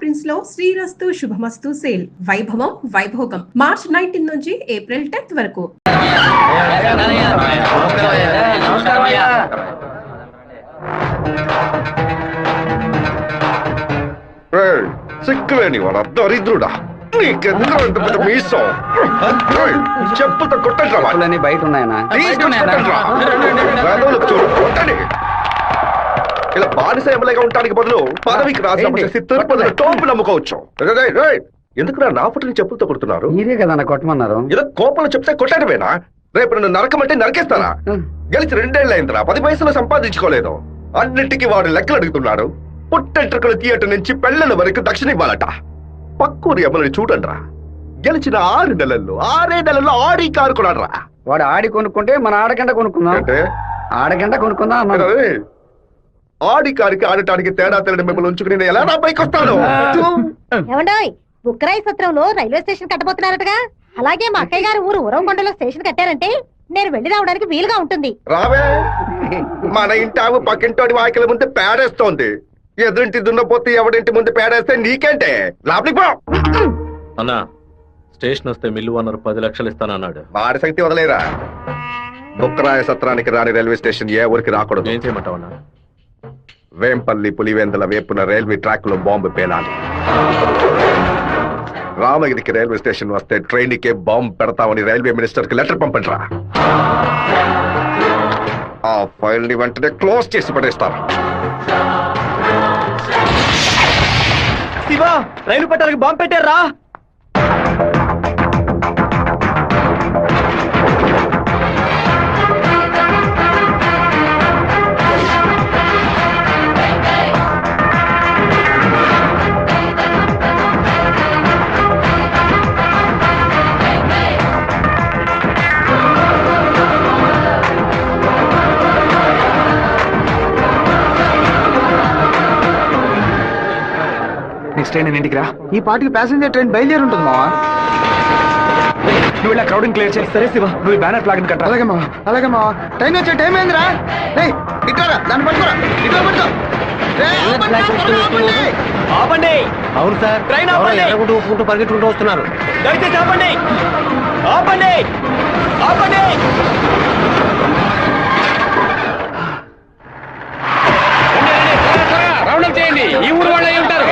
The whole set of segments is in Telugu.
ప్రిన్స్ లో శ్రీరస్తు శుభమస్తు సేల్ వైభవం వైభోగం మార్చ్ 19 నుంచి ఏప్రిల్ 10th వరకు. సిక్కులేని వాడు దరిద్రుడా, నీకెందుకు అంత పెద్ద మీసం? చెప్పుతో కొట్టండి, బయట ఉన్నాయనా? కొట్టండి. ఇలా బానిస ఎమ్మెల్యేగా ఉండడానికి బదులు పదవికి రాజీనామా చేసి తిరుపతిలో టోపి నమ్ముకోవచ్చు. ఎందుకు నా ఫోటోని చెప్పులతో కొడుతున్నారు? మీరే కదా కొట్టమన్నారు. ఏదో కోపంలో చెప్తే కొట్టడమేనా? రేపు నన్ను నరకమంటే నరకేస్తారా? గెలిచి 2 ఏళ్ళు అయిందిరా, 10 పైసలు సంపాదించుకోలేదు. అన్నింటికి వాడు లెక్కలు అడుగుతున్నాడు. పుట్టెంట్రుకల థియేటర్ నుంచి పెళ్లల వరకు దక్షిణ ఇవ్వాలట. పక్కూరి ఎమ్మెల్యే చూడండిరా, గెలిచిన 6 నెలల్లో ఆడి కారు కొన్నాడ్రా. వాడు ఆడి కొనుక్కుంటే మన ఆడగంట కొనుక్కుందాం అంటే ఆడగంట కొనుక్కుందాం. ఆడి కారికి ఆడటానికి తేడా తెలియని మిమ్మల్ని ఉంచుకుని నేను ఎలా నా పైకి వస్తాను? ఏమండోయ్, బుక్కరాయి సత్రంలో రైల్వే స్టేషన్ కట్టబోతున్నారటగా. అలాగే మా అక్కయ్య గారు ఊరు ఉరవకొండలో స్టేషన్ కట్టారంటే నేను వెళ్లి రావడానికి వీలుగా ఉంటుంది. రావే, మన ఇంటావు పక్కింటోడి వాకిల ముందు పేడేస్తోంది. ఎదురింటి దున్నపోతే ఎవడింటి ముందు పేడేస్తే నీకేంటే? లోపలికి పో. అన్నా, స్టేషన్ వస్తే మిల్లు అన్నారు 10 లక్షలు ఇస్తానన్నాడు. వాడి శక్తి వదిలేరా. బుక్కరాయ సత్రానికి రాని రైల్వే స్టేషన్ ఏ ఊరికి రాకూడదు. ఏం చేయమంటావు అన్నా? వేంపల్లి పులివెందుల వేపున రైల్వే ట్రాక్ లో బాంబు పేలాలి. రామగిరికి రైల్వే స్టేషన్ వస్తే ట్రైన్ కే బాంబు పెడతామని రైల్వే మినిస్టర్ కి లెటర్ పంపండిరా. ఆ ఫైల్ ని వెంటనే క్లోజ్ చేసి పడేస్తారు. శివా, రైలు పట్టాలకు బాంబు పెట్టారా? నెక్స్ట్ ట్రైన్ ఇంటికి రా. ఈ పాటికి ప్యాసింజర్ ట్రైన్ బయలుదేరి ఉంటుంది మావా. నువ్వు ఇలా క్రౌడింగ్ క్లియర్ చేయి. సరే శివ, నువ్వు బ్యానర్ ఫ్లాగ్ కట్ట. అలాగే మావా, అలాగే మావా. ట్రైన్ వచ్చే టైం ఏందిరా? ఇట్లా దాన్ని పట్టుకోరా, ఇట్లా పట్టుకో. ఆపండి. అవును సార్, ట్రైన్ ఆపండి. పరిగెట్టుకుంటూ వస్తున్నారు. దయచేసి ఆపండి, ఆపండి, ఆపండి. ఈ ఊరు వాళ్ళు అయి ఉంటారు.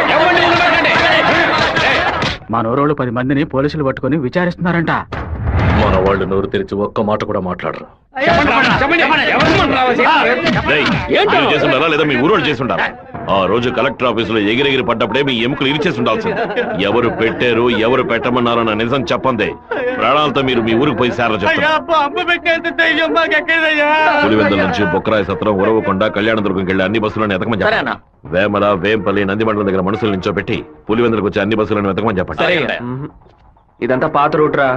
మా నోరోళ్ళు 10 మందిని పోలీసులు పట్టుకుని విచారిస్తున్నారంట. మన వాళ్ళు నోరు తెరిచి ఒక్క మాట కూడా మాట్లాడరు. చేస్తుండారా లేదా మీ ఊరోళ్ళు చేస్తుండారా? ఆ రోజు కలెక్టర్ ఆఫీసులో ఎగిరెగిరి పడ్డప్పుడే మీ ఎముకలు ఇరిచేసి ఉండాల్సింది. ఎవరు పెట్టారు, ఎవరు పెట్టమన్నారన్న నిజం చెప్పండి. ప్రాణాలతో మీరు మీ ఊరికి పోయి సారా చెప్తారు. పులివెందుల నుంచి బొక్కరాయ సత్రం, ఉరవకొండ, కళ్యాణదుర్గంకి వెళ్ళి అన్ని బస్సులను ఎతకమని చెప్పండి. వేమల, వేంపల్లి, నందిమండలం దగ్గర మనుషులు నించోబెట్టి పులివెందులకు వచ్చి అన్ని బస్సులను వెతకమని చెప్పండి. ఇదంతా పాత రూట్ రా.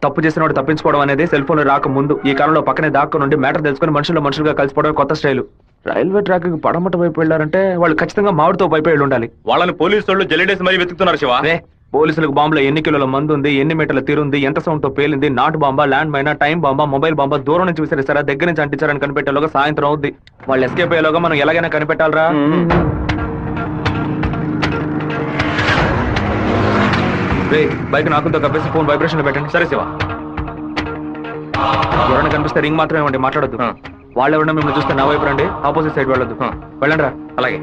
తప్పు చేసిన వాడు తప్పించుకోవడం అనేది సెల్ ఫోన్ రాక ముందు. ఈ కాలంలో పక్కనే దాక్కు నుండి మ్యాటర్ తెలుసుకుని మనుషులుగా కలిసిపోవడం కొత్త స్టైల్. రైల్వే ట్రాక్ కి పడమట వైపు వెళ్ళారంటే వాళ్ళు ఖచ్చితంగా మామిడితో వైపు వెళ్ళి ఉండాలి. వాళ్ళని పోలీసు వాళ్ళు జల్లెడేసి మరీ వెతుకుతున్నారు శివ. పోలీసులకు బాంబులో ఎన్ని కిలోల మందు ఉంది, ఎన్ని మీటర్ల తీరుంది, ఎంత సౌండ్ తో పేలింది, నాటు బాంబా, ల్యాండ్ మైనా, టైం బాంబా, మొబైల్ బాంబా, దూరం నుంచి విసిరేస్తారా, దగ్గర నుంచి అంటించారని కనిపెట్టేలోగా సాయంత్రం అవుద్ది. వాళ్ళు ఎస్కేప్ అయ్యేలోగా మనం ఎలాగైనా కనిపెట్టాలరా. బైక్ నాకుంతో కప్పేసి ఫోన్ వైబ్రేషన్ లో పెట్టండి. సరే శివ. ఎవరైనా కనిపిస్తే రింగ్ మాత్రమే ఇవ్వండి, మాట్లాడొద్దు. వాళ్ళు ఎవరైనా మిమ్మల్ని చూస్తే నా వైపు రండి, ఆపోజిట్ సైడ్ వెళ్ళొద్దు. వెళ్ళండి రా. అలాగే.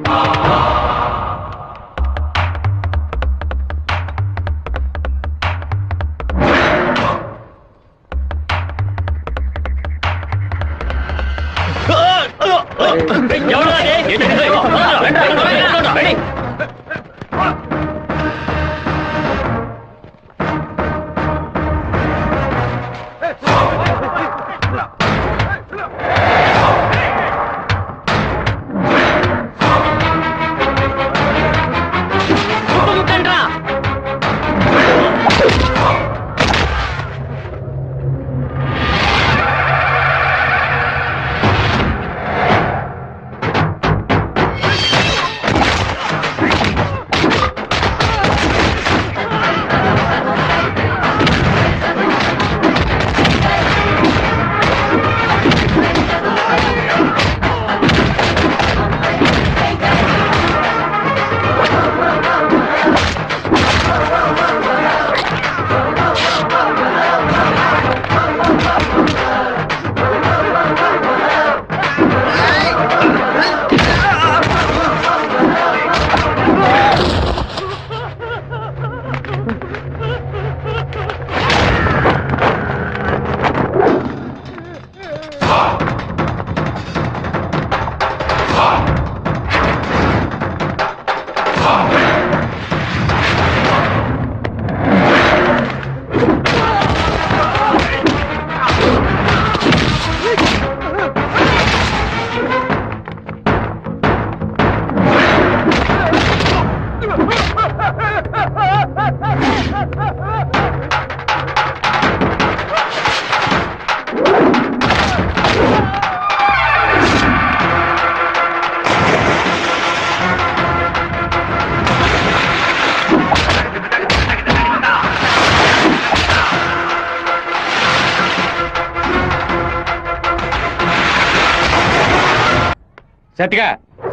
సట్టిగా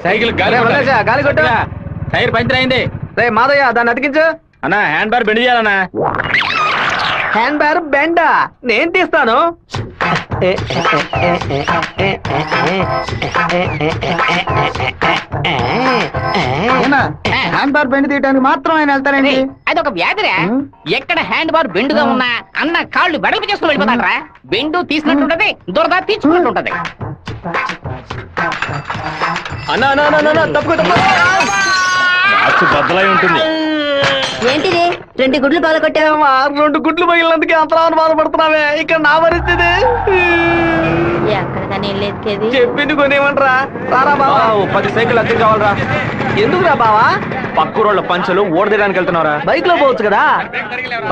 సైకిల్ గాలి కొట్టు. టైర్ పంచర్ అయింది. రే మాదయ్య దాన్ని అతికించు. అన్నా హ్యాండ్ బార్ బెండ్ చేయాలన్నా. Hand bar బెండా? నేను తీస్తాను. హ్యాండ్ బార్ బెండ్ తీయడానికి మాత్రం ఆయన వెళ్తారండి. అదొక వ్యాధిరా. ఎక్కడ హ్యాండ్ బార్ బెండుగా ఉన్నా అన్న కాళ్ళు వెడల్పు చేసుకుని వెళ్ళిపోతాడరా. బెండు తీసినట్టుంటది, దురద తీర్చుకున్నట్టుంటది. అన్నా అన్నా అన్నా తప్పు బద్దలై ఉంటుంది. ఏంటిది 2 గుడ్లు పగలగొట్టావు? 2 గుడ్లు పగిలినందుకే అంతలా బాధపడుతున్నావే. ఇక్కడ నా పరిస్థితి ఎక్కడికని వెళ్ళేది? చెప్పింది కొనేమంటరా? రారా బావా, 10 సైకిల్ అద్దె కావాలరా. ఎందుకురా బావా? పక్కూరోళ్ళ పంచలు ఓడదేయడానికి వెళ్తున్నారా? బైక్ లో పోవచ్చు కదా.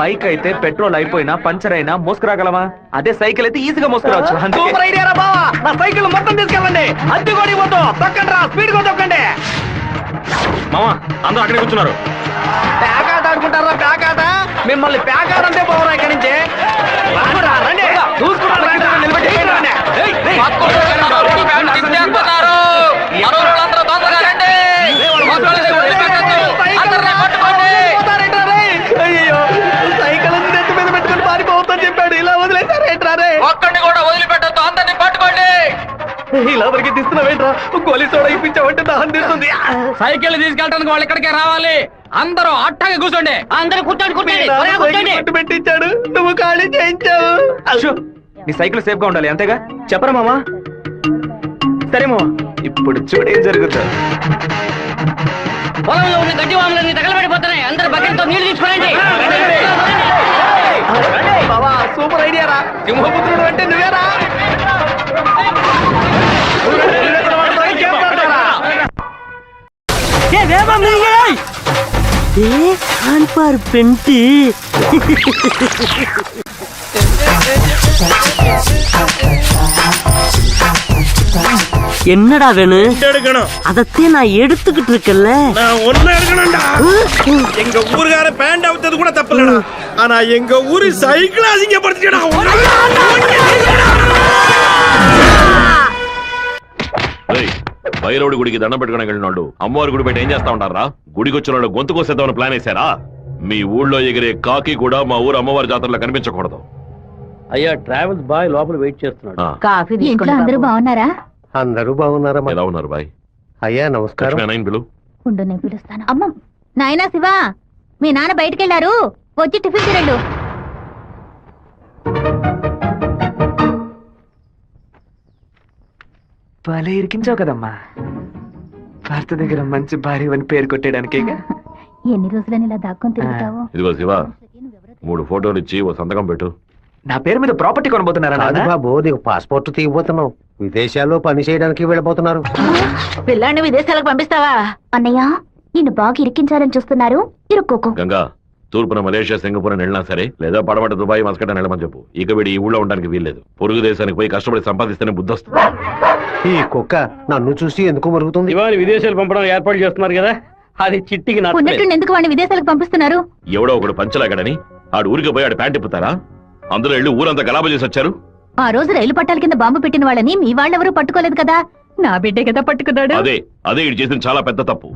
బైక్ అయితే పెట్రోల్ అయిపోయినా పంచర్ అయినా మోసుకురాగలమా? అదే సైకిల్ అయితే ఈజీగా మోసుకురావచ్చు. సూపర్ ఐడియా రా బావా. నా సైకిల్ మొత్తం తీసుకెళ్ళండి. అద్దె కూడా ఇవ్వద్దు. తొక్కండి రా, స్పీడ్ గా తొక్కండి. మామా అందరూ అక్కడే కూర్చున్నారు. ప్యాకాట ఆడుకుంటారా? ప్యాకాట మిమ్మల్ని ప్యాకాట అంటే పోవరా ఇక్కడి నుంచి. రండి చూసుకుంటారు. నిలబెట్టి అయ్యో సైకిల్ నెత్తి మీద పెట్టుకుని పారిపోవద్దని చెప్పాడు. ఇలా వదిలేసారేంట్రారే? ఒక్కడిని కూడా వదిలిపెట్టద్దు, అందరినీ పట్టుకోండి. ఇలా వరకు తీస్తున్నావేంట్రా? గోలీ సోడా ఇప్పించావంటే దాహం తీస్తుంది. సైకిల్ తీసుకెళ్ళడానికి వాళ్ళు ఇక్కడికే రావాలి. అందరూ అట్టగా కూర్చోండి. అందరూ కూర్చోండి, కూర్చోండి, త్వరగా కూర్చోండి. పట్టు పెట్టించాడు, నువ్వు ఖాళీ చేయించావు. అశో, నీ సైకిల్ సేఫ్ గా ఉండాలి అంతేగా? చెప్పరా మామా? సరే మామా, ఇప్పుడు చూడేం జరుగుతుంది. పొలంలో ఉన్న గడ్డి వాములన్నీ తగలబడిపోతున్నాయి. అందరూ బకెట్తో నీళ్లు తీసుకోండి. బావా సూపర్ ఐడియా రా. సింహపుత్రుడు అంటే నువ్వేరా? என்னடா வேணும்? அதத்தே நான் எடுத்துக்கிட்டு இருக்கேன்ல. நான் ஒண்ணு எடுக்கணும்டா. எங்க ஊருக்கார பேண்ட் அவுத்தது கூட தப்பில்லடா. ஆனா எங்க ஊரு சைக்கிள் அசிங்கப்படுத்திடா. భైరవుడి గుడికి దండం పెట్టుకోవడానికి వెళ్ళినాడు అమ్మవారి గుడి పెట్టి ఏం చేస్తా ఉంటారా? గుడికి వచ్చిన వాళ్ళు గొంతు కోసేద్దామని ప్లాన్ వేశారా? మీ ఊళ్ళో ఎగిరే కాకి కూడా మా ఊరు అమ్మవారి జాతరలో కనిపించకూడదు. అయ్యా ట్రావెల్స్ బాయ్ లోపల వెయిట్ చేస్తున్నాడు. కాఫీ ఇంట్లో అందరూ బాగున్నారా? అందరూ బాగున్నారమ్మా. ఎలా ఉన్నారు బాయ్? అయ్యా నమస్కారం. లక్ష్మీ పిలు. ఉండు నేను పిలుస్తాను. అమ్మ నాయనా శివ, మీ నాన్న బయటకెళ్లారు, వచ్చి టిఫిన్ తినండు. భలే ఇరికించావు కదమ్మా. భర్త దగ్గర మంచి భార్య అని పేరు కొట్టేయడానికి. ఎన్ని రోజులని ఇలా దాక్కొని తిరుగుతావు? ఇదిగో శివ, 3 ఫోటోలు ఇచ్చి ఓ సంతకం పెట్టు. నా పేరు మీద ప్రాపర్టీ కొనబోతున్నారా? బాబు నీకు పాస్పోర్ట్ తీయబోతున్నావు. విదేశాల్లో పని చేయడానికి వెళ్ళబోతున్నారు. పిల్లాన్ని విదేశాలకు పంపిస్తావా? అన్నయ్య నిన్ను బాగా ఇరికించాలని చూస్తున్నారు, ఇరుక్కోకు. గంగా, తూర్పున మలేషియా సింగపూర్ అని వెళ్ళినా సరే, లేదా పడమట దుబాయ్ మస్కట్ అని వెళ్ళమని చెప్పు. ఇక వీడి ఈ ఊళ్ళో ఉండడానికి వీల్లేదు. పొరుగు దేశానికి పోయి కష్టపడి సంపాదిస్తేనే బుద్ధి వస్తుంది. ఈ కుక్క నన్ను చూసి ఎందుకు మరుగుతుంది? ఇవాళ విదేశాలు పంపడం ఏర్పాటు చేస్తున్నారు కదా, అది చిట్టికి ఉన్నట్టు ఎందుకు వాడిని విదేశాలకు పంపిస్తున్నారు? ఎవడో ఒకడు పంచలాగడని ఆడు ఊరికి పోయి ఆడు ప్యాంట్ ఇప్పుతారా? అందులో వెళ్ళి ఊరంతా గలాబా చేసి వచ్చారు. ఆ రోజు రైలు పట్టాల కింద బాంబు పెట్టిన వాళ్ళని మీ వాళ్ళెవరూ పట్టుకోలేదు కదా. నా బిడ్డే కదా పట్టుకున్నాడు. అదే ఇటు చేసిన చాలా పెద్ద తప్పు.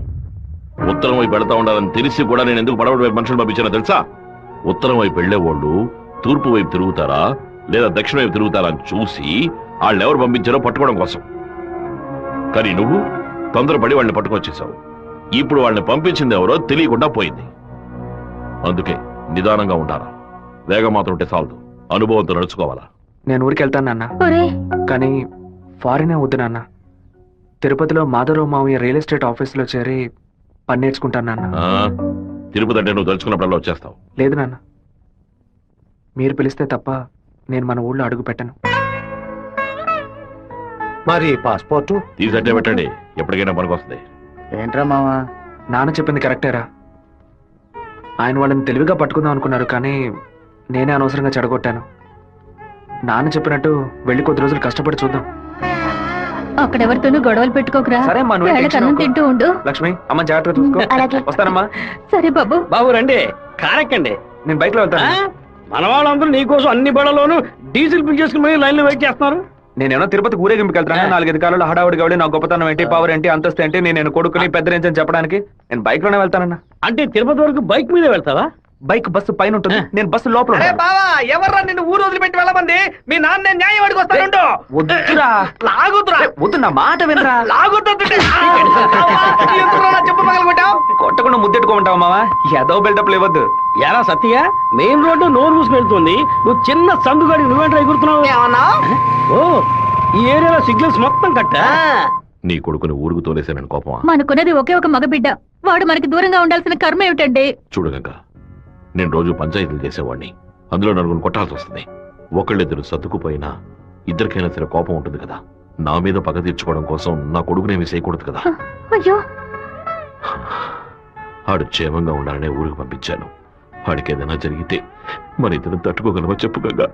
ఉత్తరం వైపు వెళతా ఉండాలని తెలిసి కూడా నేను ఎందుకు పడవడి వైపు మనుషులు పంపించానో తెలుసా? ఉత్తరం వైపు వెళ్లేవాళ్ళు తూర్పు వైపు తిరుగుతారా లేదా దక్షిణ వైపు తిరుగుతారా అని చూసి వాళ్ళెవరు పంపించారో పట్టుకోవడం కోసం. కానీ నువ్వు తొందరపడి వాళ్ళని పట్టుకొచ్చేసావు. ఇప్పుడు వాళ్ళని పంపించింది ఎవరో తెలియకుండా పోయింది. అందుకే నిదానంగా ఉంటారా. వేగం మాత్రం ఉంటే చాలదు, అనుభవంతో నడుచుకోవాలా. నేను ఊరికి వెళ్తాను నాన్న, కానీ ఫారినే వద్దు నాన్న. తిరుపతిలో మాధవరావు మావయ్య రియల్ ఎస్టేట్ ఆఫీస్ లో చేరి పని నేర్చుకుంటాను నాన్న. తిరుపతి అంటే నువ్వు తలుచుకున్నప్పుడల్లా వచ్చేస్తావు. లేదు నాన్న, మీరు పిలిస్తే తప్ప నేను మన ఊళ్ళో అడుగు పెట్టను. మరి పాస్పోర్టు తీసట్టే పెట్టండి, ఎప్పటికైనా పనికొస్తుంది. ఏంట్రా మావా? నాన్న చెప్పింది కరెక్టేరా. ఆయన వాళ్ళని తెలివిగా పట్టుకుందాం అనుకున్నారు, కానీ నేనే అనవసరంగా చెడగొట్టాను. నాన్న చెప్పినట్టు వెళ్ళి కొద్ది రోజులు కష్టపడి చూద్దాం. అక్కడెవరితోనూ గొడవలు పెట్టుకోకరా. సరే అమ్మా, నువ్వు వేళకి అన్నం తింటూ ఉండు. లక్ష్మి అమ్మ జాగ్రత్తగా చూసుకో. వస్తానమ్మా. సరే బాబు. బాబు రండి, కారెక్కండి. నేను బైక్ లో వెళ్తాను. మన వాళ్ళందరూ నీకోసం అన్ని బళ్ళలోనూ డీజిల్ ఫిల్ చేసుకుని లైన్ లో వెయిట్ చేస్తున్నారు. నేనేమో తిరుపతికి ఊరేగింపుకి వెళ్తాను. 4-5 కాలంలో హడావుడిగా వెళ్ళి నా గొప్పతనం ఏంటి, పవర్ ఏంటి, అంతస్తు ఏంటి, నేను కొడుకుని పెద్ద రేంజ్ అని చెప్పడానికి నేను బైక్ లోనే వెళ్తానన్నా. అంటే తిరుపతి వరకు బైక్ మీద వెళ్తావా? బైక్ బస్సు పైన ఉంటుంది, నేను బస్సు లోపల ఉంటాను. బావా ఎవర్రా నిన్ను ఊరు వదిలిపెట్టి వెళ్ళమంది? మీ నాన్న న్యాయం అడిగి వస్తాను. వద్దురా, లాగుతురా. వద్దు, నా మాట వినరా. చెప్పు పగల కొట్టావు. కొట్టకుండా ముద్దెట్టుకోమంటావు మావా? ఏదో బిల్డప్ లేవద్దు. ఎరా సత్య, మెయిన్ రోడ్డు నోరు మూసుకు వెళ్తుంది, నువ్వు చిన్న సందుగాడి నువ్వేంట్రా ఎగురుతున్నావు? ఏమన్నా? ఓ, ఈ ఏరియాలో సిగ్నల్స్ మొత్తం కట్టా. నీ కొడుకుని ఊరుకు తోలేసానని కోపమా? మనకున్నది ఒకే ఒక మగబిడ్డ, వాడు మనకి దూరంగా ఉండాల్సిన కర్మ ఏమిటండి? చూడగంక, నేను రోజు పంచాయతీలు చేసేవాడిని, అందులో నలుగురు కొట్టాల్సి వస్తుంది. ఒకళ్ళిద్దరు సర్దుకుపోయినా ఇద్దరికైనా సరే కోపం ఉంటుంది కదా. నా మీద పగ తీర్చుకోవడం కోసం నా కొడుకునేమి చేయకూడదు కదా. అయ్యో, ఆడు క్షేమంగా ఉండాలనే ఊరికి పంపించాను. వాడికి ఏదైనా జరిగితే మన ఇద్దరు తట్టుకోగలవా చెప్పు గంగా?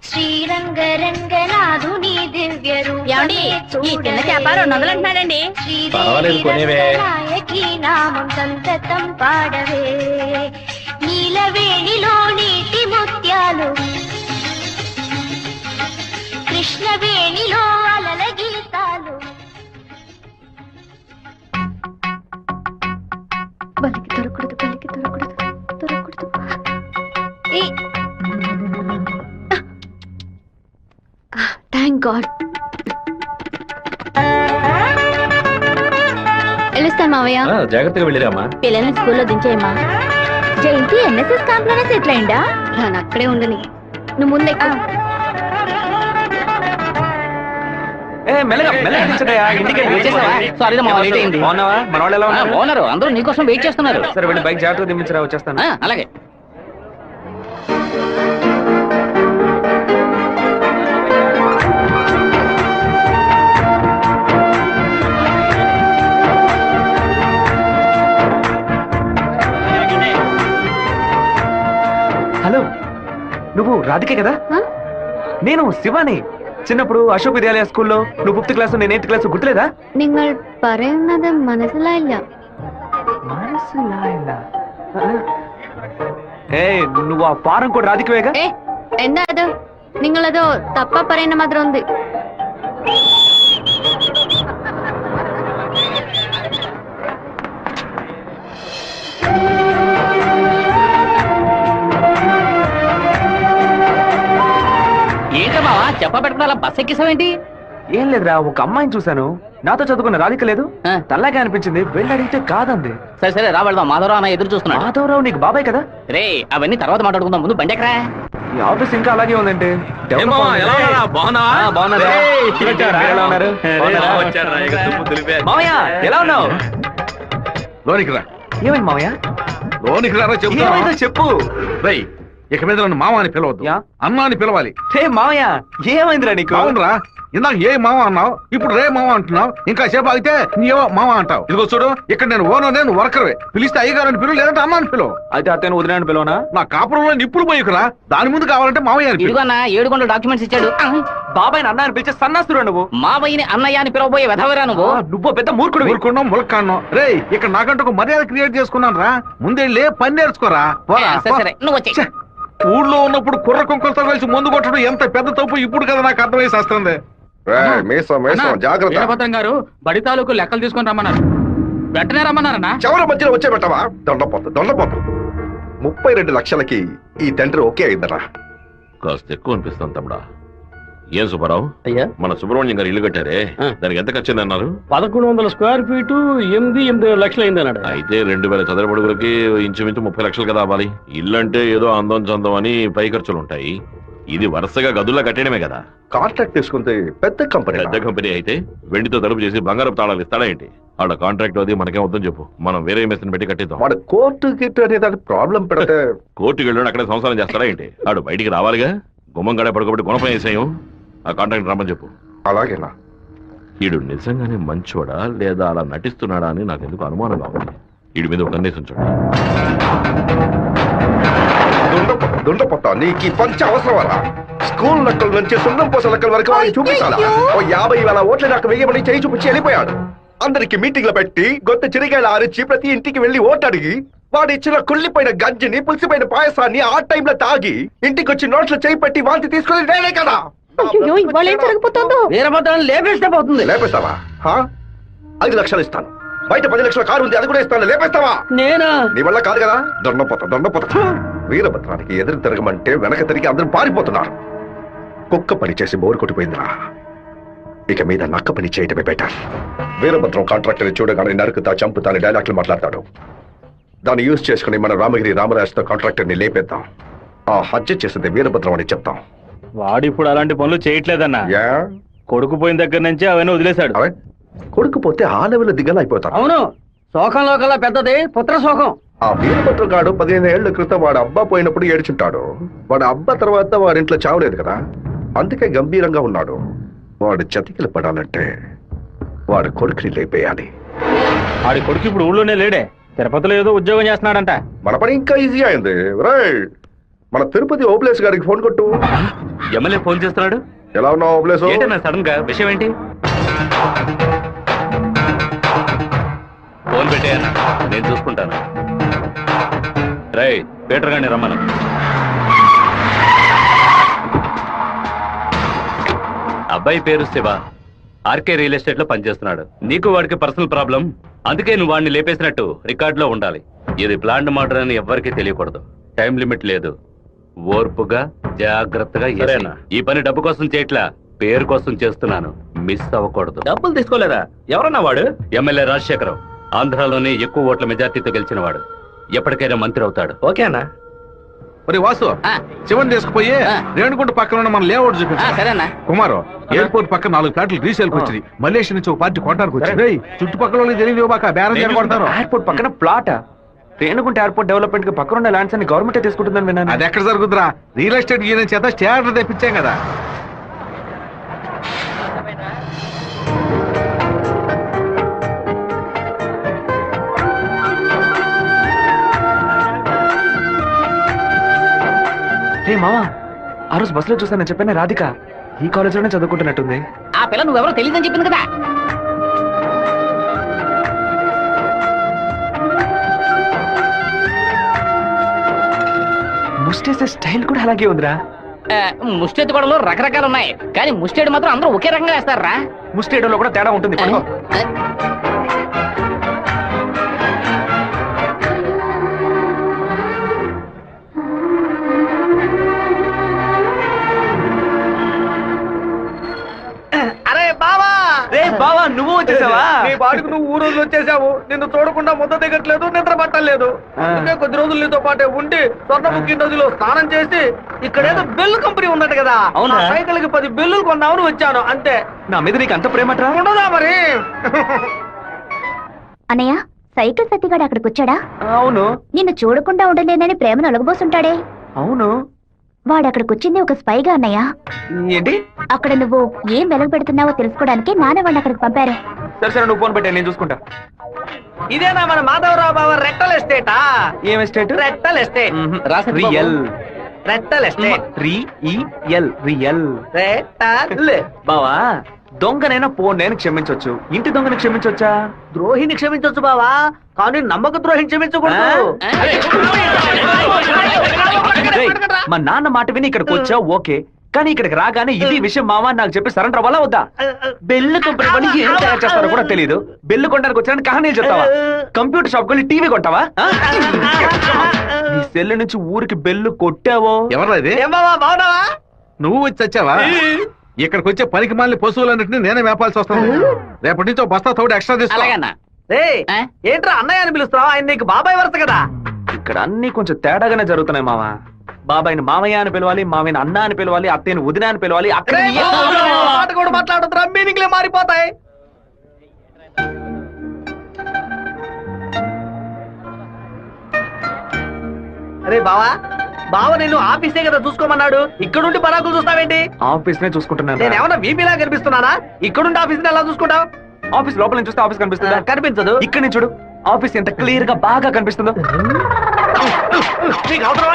శ్రీరంగరంగనాథుని దివ్య రూపమే ఈ చిన్న చేప 200 అంటున్నాడండి. శ్రీదేవి నామం సంతతం పాడవే, నీలవేణిలో నీటి ముత్యాలు, కృష్ణవేణిలో అలల గీతాలు. బలికి దొరకూడదు, బలికి దొరకూడదు, దొరకూడదు. Thank God. వెళ్ళొస్తాను మావయ్య. జాగ్రత్తగా వెళ్ళిరామా. పిల్లల్ని స్కూల్లో దించేయమ్మా. జయంతి ఎన్ఎస్ఎస్ క్యాంప్ లోనే సెటిల్ అయిందా? నేను అక్కడే ఉండని, నువ్వు ముందే. అందరూ నీకోసం వెయిట్ చేస్తున్నారు. సరే వెళ్ళి బైక్ జాగ్రత్తగా దింపించరా, వచ్చేస్తాను. అలాగే. హలో, నువ్వు రాధికే కదా? నేను శివాని. చిన్నప్పుడు అశోక్ విద్యాలయ స్కూల్లో నువ్వు 5th క్లాస్, నేను 8th క్లాస్, గుర్తులేదా? നിങ്ങൾ പറയുന്നത് മനസ്സിലായില്ല. నువ్వు ఆ ఫారం కూడా రాధికవేగా? എന്താ അത്? നിങ്ങളത് തപ്പ പറയുന്ന മാത്രം ഉണ്ട്. ఏంటో బావా చెప్ప పెట్టుకుని అలా బస్ ఎక్కిసావేంటి? ఏం లేదురా, ఒక అమ్మాయిని చూశాను, నాతో చదువుకున్న రాధిక లేదు, తల్లాగా అనిపించింది, వెళ్ళి అడిగితే కాదంది. సరే సరే రా వెళ్దాం, మాధవరావు అన్న ఎదురు చూస్తున్నాడు. మాధవరావు నీకు బాబాయ్ కదా? రే అవన్నీ తర్వాత మాట్లాడుకుందాం, ముందు బండి ఎక్కరా. ఈ ఆఫీస్ ఇంకా అలాగే ఉందంటే. మామయ్య ఎలా ఉన్నావు? లోనికి రా. ఏమైంది మామయ్య? లోనికి రా చెప్పు. ఇక మీద నన్ను మామ అని పిలవద్దు, అన్న అని పిలవాలి. మామయ్య ఏమైందిరా నీకు? అవునరా, ఇందాక ఏ మామ అన్నావు, ఇప్పుడు రే మామ అంటున్నావు, ఇంకా సేపు ఆగితే నీవో మామ అంటావు. ఇదిగో చూడు, ఇక్కడ నేను ఓనర్, నేను వర్కర్వే. పిలిస్తే అయ్యగారని పిలువు, లేదంటే అన్న అని పిలువు. అయితే అతను వదిలేని పిలవనా? నా కాపురంలో నిప్పులు పోయికురా, దాని ముందు కావాలంటే మామయ్య అని పిలువు. ఇదిగో అన్న 7 గంటల డాక్యుమెంట్స్ ఇచ్చాడు. బాబాయ్ అన్న అని పిలిచే సన్నాసురా నువ్వు. మావయ్యని అన్నయ్య అని పిలవబోయే వెధవరా నువ్వు. నువ్వు పెద్ద మూర్ఖుడు. ఊరుకున్నాం, ములక్కాన్నాం. రే ఇక్కడ నాకంటూ ఒక మర్యాద క్రియేట్ చేసుకున్నాను రా, ముందెళ్ళి పని నేర్చుకోరా. సరే నువ్వు వచ్చే. ఊళ్ళో ఉన్నప్పుడు కుర్ర కుంకులతో కలిసి ముందు కొట్టడం ఎంత పెద్ద తప్పు ఇప్పుడు కదా నాకు అర్థమై వస్తుంది. వీరభద్రం గారు బడి తాలూకు లెక్కలు తీసుకొని రమ్మన్నారు, వెంటనే రమ్మన్నారన్నా. చివరి మధ్యలో వచ్చే పెట్టవా? దొండపోతు 32 లక్షలకి ఈ తండ్రి ఓకే అయిందరా? కాస్త ఎక్కువ అనిపిస్తాను తమ్ముడా. ఏం సుబ్బారావు, మన సుబ్రహ్మణ్యం గారు ఇల్లు కట్టారే, దానికి ఎంత ఖర్చు అన్నారు? 1100 స్క్వేర్ ఫీటు 8 లక్షలు అయింది అన్నాడు. అయితే 2000 చదరపడుగులకి ఇంచుమించు 30 లక్షలు కదా అవ్వాలి. ఇల్లు అంటే ఏదో అందం చందం అని పై ఖర్చులు ఉంటాయి, ఇది వరుసగా గదుల్లో కట్టడమే కదా. కాంట్రాక్ట్ తీసుకుంటే పెద్ద కంపెనీ అయితే వెండితో తలుపు చేసి బంగారపు తాళాలు ఇస్తాడా ఏంటి? ఆడ కాంట్రాక్ట్ అది మనకేం వద్దని చెప్పు, మనం వేరే మేస్త్రిని పెట్టి కట్టిద్దాం. వాడు కోర్టు గిట్టు అనే ప్రాబ్లం పెడితే కోర్టుకి వెళ్ళి అక్కడే సంసారం చేస్తాడా ఏంటి? ఆడు బయటికి రావాలిగా. గుమ్మంగాడే పడుకోబెట్టి గుణపం వేసేయం. ఆ కాంట్రాక్ట్ రమ్మని చెప్పు. అలాగేనా? వీడు నిజంగానే మంచోడా లేదా అలా నటిస్తున్నాడా అని నాకు ఎందుకు అనుమానంగా ఉంది. వీడి మీద ఒక కన్నేసి ఉంచాడు. దుండపోతా నీకు ఈ పంచ అవసరమరా? స్కూల్ లెక్కల నుంచి సున్నం పోస లెక్కల వరకు వాడిని చూపించాలా? ఓ 50,000 ఓట్లు నాకు వెయ్యమని చేయి చూపించి వెళ్ళిపోయాడు. అందరికి మీటింగ్లు పెట్టి గొంత చిరిగాయలు ఆరించి ప్రతి ఇంటికి వెళ్లి ఓటు అడిగి వాడు ఇచ్చిన కుళ్ళిపోయిన గంజిని పులిసిపోయిన పాయసాన్ని ఆ టైంలో తాగి ఇంటికి వచ్చి నోట్లు చేయి పెట్టి వాంతి తీసుకుని నేనే కదా. వీరభద్రాన్ని లేపేస్తే పోతుంది. లేపేస్తావా? 5 లక్షలు ఇస్తాను. బయట 10 లక్షల కారు ఉంది, అది కూడా ఇస్తాను. లేపేస్తావా? నేనా? నీ వల్ల కాదు కదా. దొండపోతా వీరభద్రానికి ఎదురు తిరగమంటే వెనక తిరిగి అందరూ పారిపోతున్నారు. కుక్క పని చేసి బోరు కొట్టిపోయిందిరా. ఇక మీద నక్క పని చేయటమే బెటర్. వీరభద్రం కాంట్రాక్టర్ చూడగానే నరుకుతా చంపుతా అని డైలాగ్లు మాట్లాడతాడు. దాన్ని యూజ్ చేసుకుని మన రామగిరి రామరాజుతో కాంట్రాక్టర్ ని లేపేద్దాం. ఆ హత్య చేసింది వీరభద్రం అని చెప్తాం. వాడు ఇప్పుడు అలాంటి పనులు చేయట్లేదన్నా. కొడుకు పోయిన దగ్గర నుంచి అవన్నీ వదిలేశాడు. కొడుకు పోతే ఆ లెవెల్ దిగలా అయిపోతాడు. అవును, శోకంలో కల్లా పెద్దది పుత్ర శోకం. ఆ వీరభద్రం గాడు 15 ఏళ్ల క్రితం వాడు అబ్బా పోయినప్పుడు ఏడ్చుంటాడు. వాడు అబ్బా తర్వాత వాడింట్లో చావలేదు కదా, అందుకే గంభీరంగా ఉన్నాడు. వాడు చతికిలు పడాలంటే వాడు కొడుకుని లేపేయాలి. వాడి కొడుకు ఇప్పుడు ఊళ్ళోనే లేడే, తిరుపతిలో ఏదో ఉద్యోగం చేస్తున్నాడంట. మన పని ఇంకా ఈజీ అయింది. రైట్, మన తిరుపతి ఓప్లేస్ గారికి ఫోన్ కొట్టు. ఎమ్మెల్యే ఫోన్ చేస్తున్నాడు. ఎలా ఉన్నావు ఓప్లేస్? సడన్ గా విషయం ఏంటి? ఫోన్ పెట్టేయన్నా, నేను చూసుకుంటాను. రై పీటర్ గారిని రమ్మను. అబ్బాయి పేరు శివ, ఆర్కే రియల్ ఎస్టేట్ లో పనిచేస్తున్నాడు. నీకు వాడికి పర్సనల్ ప్రాబ్లం, అందుకే నువ్వు వాడిని లేపేసినట్టు రికార్డులో ఉండాలి. ఇది ప్లాన్డ్ మర్డర్ అని ఎవ్వరికీ తెలియకూడదు. టైం లిమిట్ లేదు. ఓర్పుగా జాగ్రత్తగా. ఈ పని డబ్బు కోసం చేయట్లా, పేరు కోసం చేస్తున్నాను. మిస్ అవ్వకూడదు. డబ్బులు తీసుకోలేదా? ఎవరన్నా వాడు? ఎమ్మెల్యే రాజశేఖరం, ఆంధ్రాలోనే ఎక్కువ ఓట్ల మెజార్టీతో గెలిచిన వాడు. ఎప్పటికైనా మంత్రి అవుతాడు. ఓకేనా? మరి వాసు, శివన్ తీసుకుపోయి రేణుగుంట పక్కన ఉన్న మన లేఅవుట్ చూపించా. కుమారు, ఎయిర్పోర్ట్ పక్కన 4 ఫ్లాట్లు రీసేల్కి వచ్చింది. మలేషియా నుంచి ఒక పార్టీ కొట్టడానికి వచ్చింది. చుట్టుపక్కల వాళ్ళకి తెలియదు బాక బేరం చేయబడతారు. ఎయిర్పోర్ట్ పక్కన ప్లాట్. రేణుగుంట ఎయిర్పోర్ట్ డెవలప్మెంట్ కి పక్కన ఉన్న ల్యాండ్స్ అన్ని గవర్నమెంట్ తీసుకుంటుందని విన్నాను. అది ఎక్కడ జరుగుతురా? రియల్ ఎస్టేట్ యూనియన్ చేత స్టాండర్డ్ తెప్పించాం కదా. మావా, ఆ రోజు బస్సులో చూసాను చెప్పాను, రాధిక ఈ కాలేజ్ లోనే చదువుకుంటున్నట్టుంది. ఆ పిల్ల నువ్వెవరో తెలియదని చెప్పింది కదా. ముస్టేసే స్టైల్ కూడా అలాగే ఉందిరా. ముస్టేది గొడవలు రకరకాలు ఉన్నాయి, కానీ ముస్టేడు మాత్రం అందరూ ఒకే రకంగా వేస్తారా? ముస్టేడులో కూడా తేడా ఉంటుంది. బావా, నువ్వు వచ్చేసావా? నీ బాడుకు నువ్వు ఊరోజు వచ్చేసావు. నిన్ను చూడకుండా ముద్ద దిగట్లేదు, నిద్ర పట్టలేదు. అందుకే కొద్ది రోజులు నీతో పాటే ఉండి స్వర్ణముఖి నదిలో స్నానం చేసి ఇక్కడేదో బెల్లు కంపెనీ ఉందట కదా, అవునా? సైకిల్ కి 10 బెల్లులు కొన్నామని వచ్చాను అంతే. నా మీద నీకు అంత ప్రేమట్రా? ఉండదా మరి? అన్నయ్య, సైకిల్ సత్తిగాడు అక్కడికి వచ్చాడా? అవును. నిన్ను చూడకుండా ఉండలేనని ప్రేమను ఒలగబోసుంటాడే. అవును. వాడు అక్కడికి వచ్చింది ఒక స్పైగా అన్నయ్య. ఏంటి? అక్కడ నువ్వు ఏం వెలగ పెడుతున్నావో తెలుసుకోవడానికి నాన్న వాడిని అక్కడికి పంపారు. సరే నువ్వు ఫోన్ పెట్టా, నేను చూసుకుంటా. ఇదేనా మన మాధవరావు బావ రెట్టల్ ఎస్టేటా? ఏం ఎస్టేట్? రెట్టల్ ఎస్టేట్. రియల్ రెట్టల్ ఎస్టేట్. రియల్ రెట్టల్. బావా, దొంగనైనా నేను క్షమించవచ్చు, ఇంటి దొంగని క్షమించవచ్చా? ద్రోహిని క్షమించవచ్చు బావా, కానీ నమ్మక ద్రోహిని క్షమించకూడదు. మా నాన్న మాట విని ఇక్కడికి వచ్చావు ఓకే, కానీ ఇక్కడికి రాగానే ఇది విషయం మావా నాకు చెప్పి సరెండర్ అవ్వాలా వద్దా? బెల్లు కంపెనీ పని ఏం తయారు చేస్తారో కూడా తెలియదు. బెల్లు కొనడానికి వచ్చానని కహానీలు చెప్తావా? కంప్యూటర్ షాప్ కొని టీవీ కొంటావా? నీ సెల్ నుంచి ఊరికి బెల్లు కొట్టావో? ఎవరది? బాగున్నావా? నువ్వు వచ్చి వచ్చావా? ఇక్కడికి వచ్చే పనికి మాలిన పశువులన్నింటినీ నేనే మేపాల్సి వస్తాను. రేపటి నుంచి బస్తా తోడు ఎక్స్ట్రా తీసుకో. ఏంట్రా అన్నయ్య అని పిలుస్తావా? ఆయన నీకు బాబాయ్ వరుస కదా. ఇక్కడ అన్ని కొంచెం తేడాగానే జరుగుతున్నాయి మావా. బాబాయిని మామయ్య అని పిలవాలి, మామయ్యని అన్న అని పిలవాలి, అత్తయ్యని వదిన అని పిలవాలి. అక్కడ కూడా మాట్లాడుతున్నా, మీనింగ్లే మారిపోతాయి. అరే బావా, బావ నేను ఆఫీసే కదా చూసుకోమన్నాడు, ఇక్కడుండి పరాకులు చూస్తావేంటి? ఆఫీస్ నే చూసుకుంటున్నాను. నేను ఏమన్నా వీపీలా కనిపిస్తున్నానా? ఇక్కడుండి ఆఫీస్ ఎలా చూసుకుంటావు? ఆఫీస్ లోపల నుంచి చూస్తే ఆఫీస్ కనిపిస్తుందా? కనిపించదు. ఇక్కడ నుంచి చూడు, ఆఫీస్ ఎంత క్లియర్ గా బాగా కనిపిస్తుందో. నీకు అవసరమా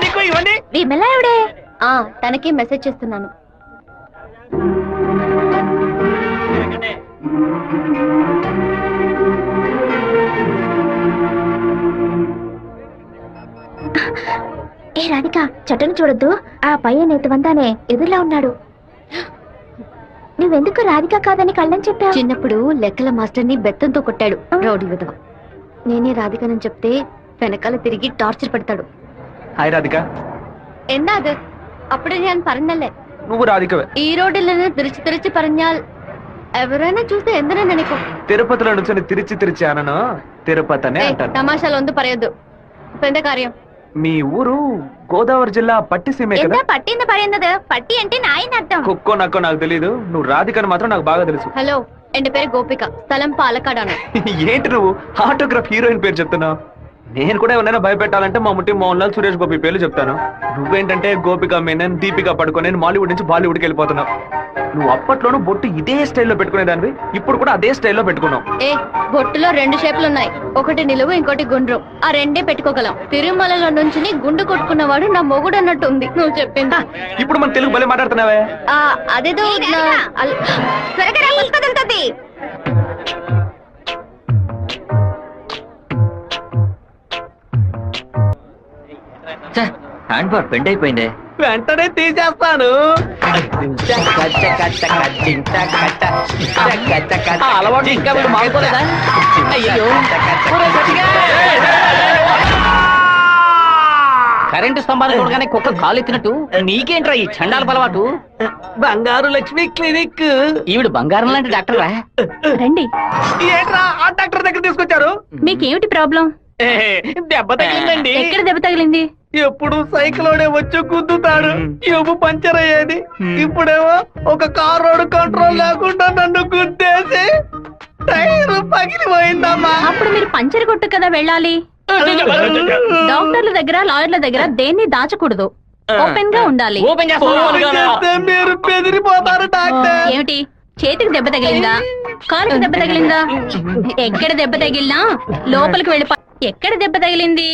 నీకు ఇవన్నీ? విమల ఎవడే? తనకి మెసేజ్ చేస్తున్నాను. ఏ రాధిక, చెట్టును చూడొద్దు. ఆ పయ్య వందానే ఎదురులా ఉన్నాడు. నువ్వెందుకు రాధిక కాదని కళ్ళని చెప్పావు? చిన్నప్పుడు లెక్కల మాస్టర్ ని బెత్తంతో కొట్టాడు రౌడీ విధవ. నేనే రాధికనని చెప్తే వెనకాల తిరిగి టార్చర్ పెడతాడు. హాయ్ రాధిక. എന്നാത് అప్పుడే నేను പറഞ്ഞല്ലേ నువ్వు రాధికవే. ఈ రోడ్డులను తిరిచి పరంజాల్ ఎవరైనా చూస్తే ఎందనే నెనకు. తిరుపతిలో నుంచి తిరిచి అనను తిరుపతి అనే అంటాను. తమాషాలు ఒందు పరయొద్దు. పెద్ద కార్యం. మీ ఊరు గోదావరి జిల్లా పట్టిసీమే కదా? పట్టింది పరిందదు. పట్టి అంటే నాయన అర్థం. కుక్కో నక్కో నాకు తెలీదు, నువ్వు రాధికని మాత్రం నాకు బాగా తెలుసు. హలో, ఎన్ పేరు గోపిక, స్థలం పాలకాడాను. ఏంటి నువ్వు ఆటోగ్రాఫ్ హీరోయిన్ పేరు చెప్తున్నావు? నేను కూడా ఎవరైనా భయపెట్టాలంటే మా ముట్టి మోహన్ లాల్, సురేష్ గోపి పేర్లు చెప్తాను. నువ్వేంటంటే గోపిక మేనన్, దీపిక పడుకొని మాలీవుడ్ నుంచి బాలీవుడ్కి వెళ్ళిపోతున్నావు. నువ్వు అప్పట్లోనూ బొట్టు ఇదే స్టైల్లో పెట్టుకునేదానివి, ఇప్పుడు కూడా అదే స్టైల్లో పెట్టుకున్నావు. ఏ బొట్టులో 2 షేపులు ఉన్నాయి, ఒకటి నిలువు, ఇంకోటి గుండ్రు. ఆ రెండే పెట్టుకోగలం. తిరుమలలో నుంచి గుండు కొట్టుకున్నవాడు నా మొగుడు అన్నట్టు ఉంది నువ్వు చెప్పింది. ఇప్పుడు మన తెలుగు భలే మాట్లాడుతున్నావే. అదేదో హ్యాండ్ బార్ బెండ్ అయిపోయింది. వెంటనే తీసేస్తాను. అలవాటు ఇంకా మీరు మారుకోలేదా? అయ్యో, కరెంటు స్తంభాలు చూడగానే కుక్క కాలు ఎత్తినట్టు నీకేంట్రా ఈ చండాల అలవాటు? బంగారు లక్ష్మి క్లినిక్. ఈవిడ బంగారం లాంటి డాక్టర్ రా. రండి. ఏంట్రా ఆ డాక్టర్ దగ్గర తీసుకొచ్చారు? మీకేమిటి ప్రాబ్లం? దెబ్బ తగిలిందండి. ఎక్కడ దెబ్బ తగిలింది? ఎప్పుడు సైకిలోనే వచ్చి గుద్దుతాడు, ఎవ్వు పంచర్ అయ్యేది. ఇప్పుడేమో ఒక కార్ రోడ్ కంట్రోల్ లేకుండా నన్ను గుద్దేసి టైర్ పగిలిపోయిందమ్మా. అప్పుడు మీరు పంచర్ కొట్టు కదా వెళ్ళాలి. డాక్టర్ల దగ్గర, లాయర్ల దగ్గర దేన్ని దాచకూడదు, ఓపెన్ గా ఉండాలి. మీరు బెదిరిపోతారు డాక్టర్. ఏమిటి, చేతికి దెబ్బ తగిలిందా, కాలుకి దెబ్బ తగిలిందా? ఎక్కడ దెబ్బ తగిలినా లోపలికి వెళ్ళిపో. ఎక్కడ దెబ్బ తగిలింది?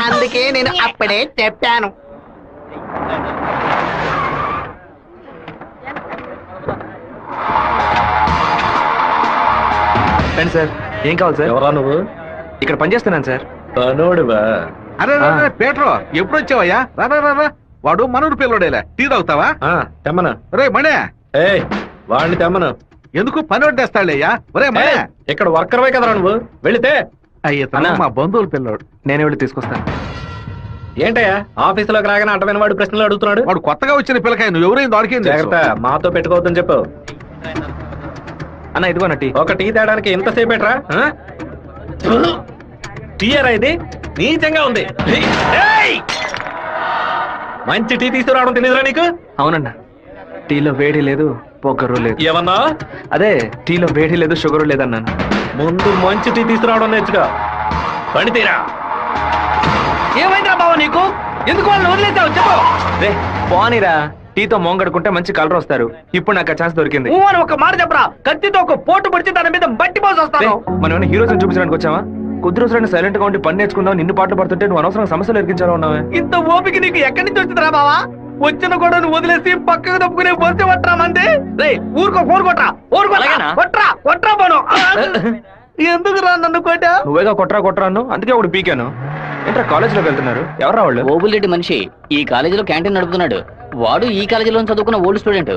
అందుకే నేను అప్పుడే చెప్పాను. సార్ ఏం కావాలి సార్? ఎవరా నువ్వు? ఇక్కడ పనిచేస్తున్నాను సార్. పనోడువా? అరే పేట్రో, ఎప్పుడు వచ్చావయ్యా? రా, వాడు మనూరు పిల్లడేలే. టీ తాగుతావా? తెమ్మను. రే మణే, వాడిని తెమ్మను. ఎందుకు పని వడ్డేస్తాడయ్యా? ఒరే మణే, ఇక్కడ వర్కర్వే కదరా నువ్వు, వెళితే. అయ్యా మా బంధువుల పిల్లోడు. నేనే వెళ్ళి తీసుకొస్తాను. ఏంటయ్యా ఆఫీసులోకి రాగానే అటమైన వాడు ప్రశ్నలు అడుగుతున్నాడు? వాడు కొత్తగా వచ్చిన పిల్లకాయ, నువ్వు ఎవరైంది వాడికి జాగ్రత్త, మాతో పెట్టుకోవద్దని చెప్పు. అన్న ఇదిగోన టీ. ఒక టీ తేడానికి ఎంతసేపు ఎట్రా? టీయరా ఇది? నీచంగా ఉంది. మంచి టీ తీసుకురావడం తెలియదురా నీకు? అవునన్నా, టీలో వేడి లేదు, పొగరు లేదు. ఏమన్నా? అదే టీలో వేడి లేదు, షుగరు లేదన్నాను. ముందు మంచి టీ తీసుకురావడం నేర్చుకో. పని తీరా. ఏమైందిరా బావ నీకు? ఎందుకు వాళ్ళని వదిలేసావు చెప్పు. రే పోనీరా, టీతో మోంగడుకుంటే మంచి కలర్ వస్తారు. ఇప్పుడు నాకు ఆ ఛాన్స్ దొరికింది. అని ఒక మాట చెప్పరా, కత్తితో ఒక పోటు పడిచి దాని మీద బట్టి పోసి వస్తాను. మనం హీరోస్ చూపించడానికి వచ్చావా? కొద్ది రోజులైనా సైలెంట్ గా ఉండి పని నేర్చుకుందాం, నిన్ను పాటలు పడుతుంటే నువ్వు అనవసరం సమస్యలు ఎరికించాలో ఉన్నావే. ఇంత ఓపిక నీకు ఎక్కడి నుంచి వచ్చిందిరా బావా? వచ్చిన కూడా నువ్వు వదిలేసి పక్కకు తప్పుకునే బొరిసి పట్టరా మంది. రే ఊరుకో, ఫోన్ కొట్రా పోను. ఎందుకు రా నన్ను కొట్టా? నువ్వేగా కొట్రా అన్ను, అందుకే ఒకటి పీకాను. ఏంట్రా కాలేజీలోకి వెళ్తున్నారు? ఎవరా వాళ్ళు? ఓబుల్రెడ్డి మనిషి ఈ కాలేజీలో క్యాంటీన్ నడుపుతున్నాడు. వాడు ఈ కాలేజీలో చదువుకున్న ఓల్డ్ స్టూడెంట్.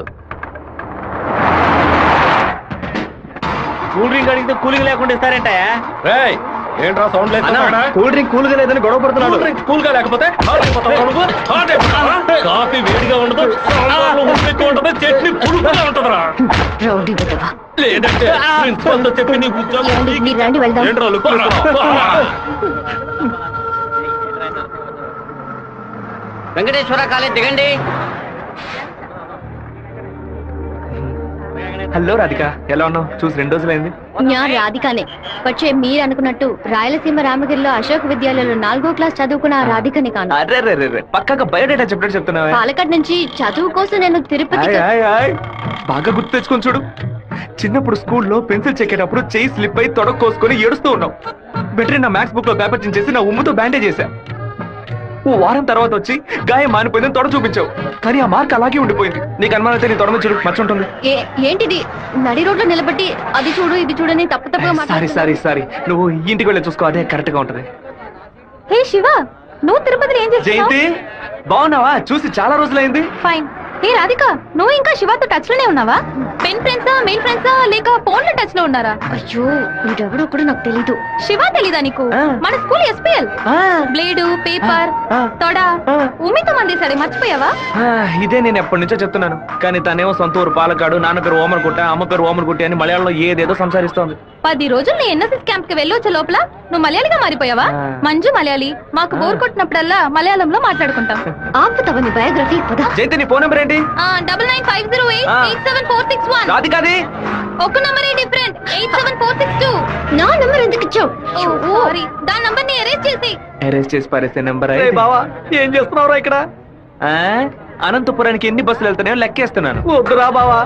కూల్ డ్రింక్ అడిగితే కూలింగ్ లేకుండా ఇస్తారంట. ఏంట్రా సౌండ్ లేదు? కూల్ డ్రింక్ కూల్ గా లేదని గొడవ పడుతున్నాడు. కూల్ గా లేకపోతే కాఫీ వేడిగా ఉండదు, ఉండదు, చట్నీ పులుపుగా ఉంటుందిరా. లేదంటే చెప్పి నీకు వెంకటేశ్వర కాలేజ్ దిగండి. హలో రాధిక, ఎలా ఉన్నావు? చూసి 2 రోజులైంది. ഞാൻ రాధికనే. പക്ഷേ మీరు అనుకున్నట్టు రాయలసీమ రామగిరిలో అశోక్ విద్యాలయంలో 4వ క్లాస్ చదువుకున్న ఆ రాధికని కాను. అరే పక్కగా బయోడేటా చెప్పినట్టు చెప్తున్నావా? పాలకాడ్ నుంచి చదువు కోసం నేను తిరుపతి. బాగా గుర్తు తెచ్చుకొని చూడు. చిన్నప్పుడు స్కూల్లో పెన్సిల్ చెక్కేటప్పుడు చెయ్యి స్లిప్ అయి తొడ కోసుకొని ఏడుస్తూ ఉన్నావు. బెటరీ నా మ్యాథ్స్ బుక్ లో పేపర్ చించేసి నా ఉమ్ముతో బ్యాండేజ్ చేశా. ఓ వారం తర్వాత వచ్చి గాయం మానిపోయిందని తొడ చూపించావు, కానీ ఆ మార్క్ అలాగే ఉండిపోయింది. నీకు అనుమానం అయితే నీ తొడ మీద చూడు, మచ్చ ఉంటుంది. ఏంటిది నడి రోడ్లో నిలబట్టి అది చూడు ఇది చూడని తప్పుగా సారీ నువ్వు ఇంటికి వెళ్ళి చూసుకో, అదే కరెక్ట్ గా ఉంటది. హే శివ, నువ్వు తిరుపతిలో ఏం చేస్తున్నావు? జయంతి బాగున్నావా? చూసి చాలా రోజులైంది. ఫైన్. హే రాధిక, నువ్వు ఇంకా శివతో టచ్ లోనే ఉన్నావా? పెన్ ఫ్రెండ్సా, మెయిల్ ఫ్రెండ్సా, లేక ఫోన్ లో టచ్ లో ఉన్నారా? అయ్యో వీడెవడో కూడా నాకు తెలీదు. శివ తెలీదా నీకు? మన స్కూల్ ఎస్పీఎల్ బ్లేడు, పేపర్, తొడ ఉమ్మితో మందేశాడే, మర్చిపోయావా? ఇదే నేను ఎప్పటి నుంచో చెప్తున్నాను, కానీ తనేమో సొంత ఊరు పాలకాడు, నాన్న పేరు ఓమర్గుట్ట, అమ్మ పేరు ఓమర్గుట్టి అని మలయాళంలో ఏదేదో సంసారిస్తోంది. 10 రోజులు నీ ఎన్ఎస్ఎస్ క్యాంప్ కి వెళ్ళొచ్చే లోపల నువ్వు మలయాళిగా మారిపోయావా? మంజు మలయాళి. మాకు బోర్ కొట్టినప్పుడల్లా మలయాళంలో మాట్లాడుకుంటాం. ఆపుతావా నీ బయోగ్రఫీ? జయంతి నీ ఫోన్ నెంబర్ ఏంటి? 9950887461. రాధికాది ఒక నంబరే డిఫరెంట్, 87462. నా నంబర్ ఎందుకు ఇచ్చావు? సారీ, దాని నంబర్ ని అరెస్ట్ చేసి పారేసే నెంబర్. బావా ఏం చేస్తున్నావురా ఇక్కడ? అనంతపురానికి ఎన్ని బస్సులు వెళ్తున్నాయో లెక్కేస్తున్నాను. వద్దురా బావా,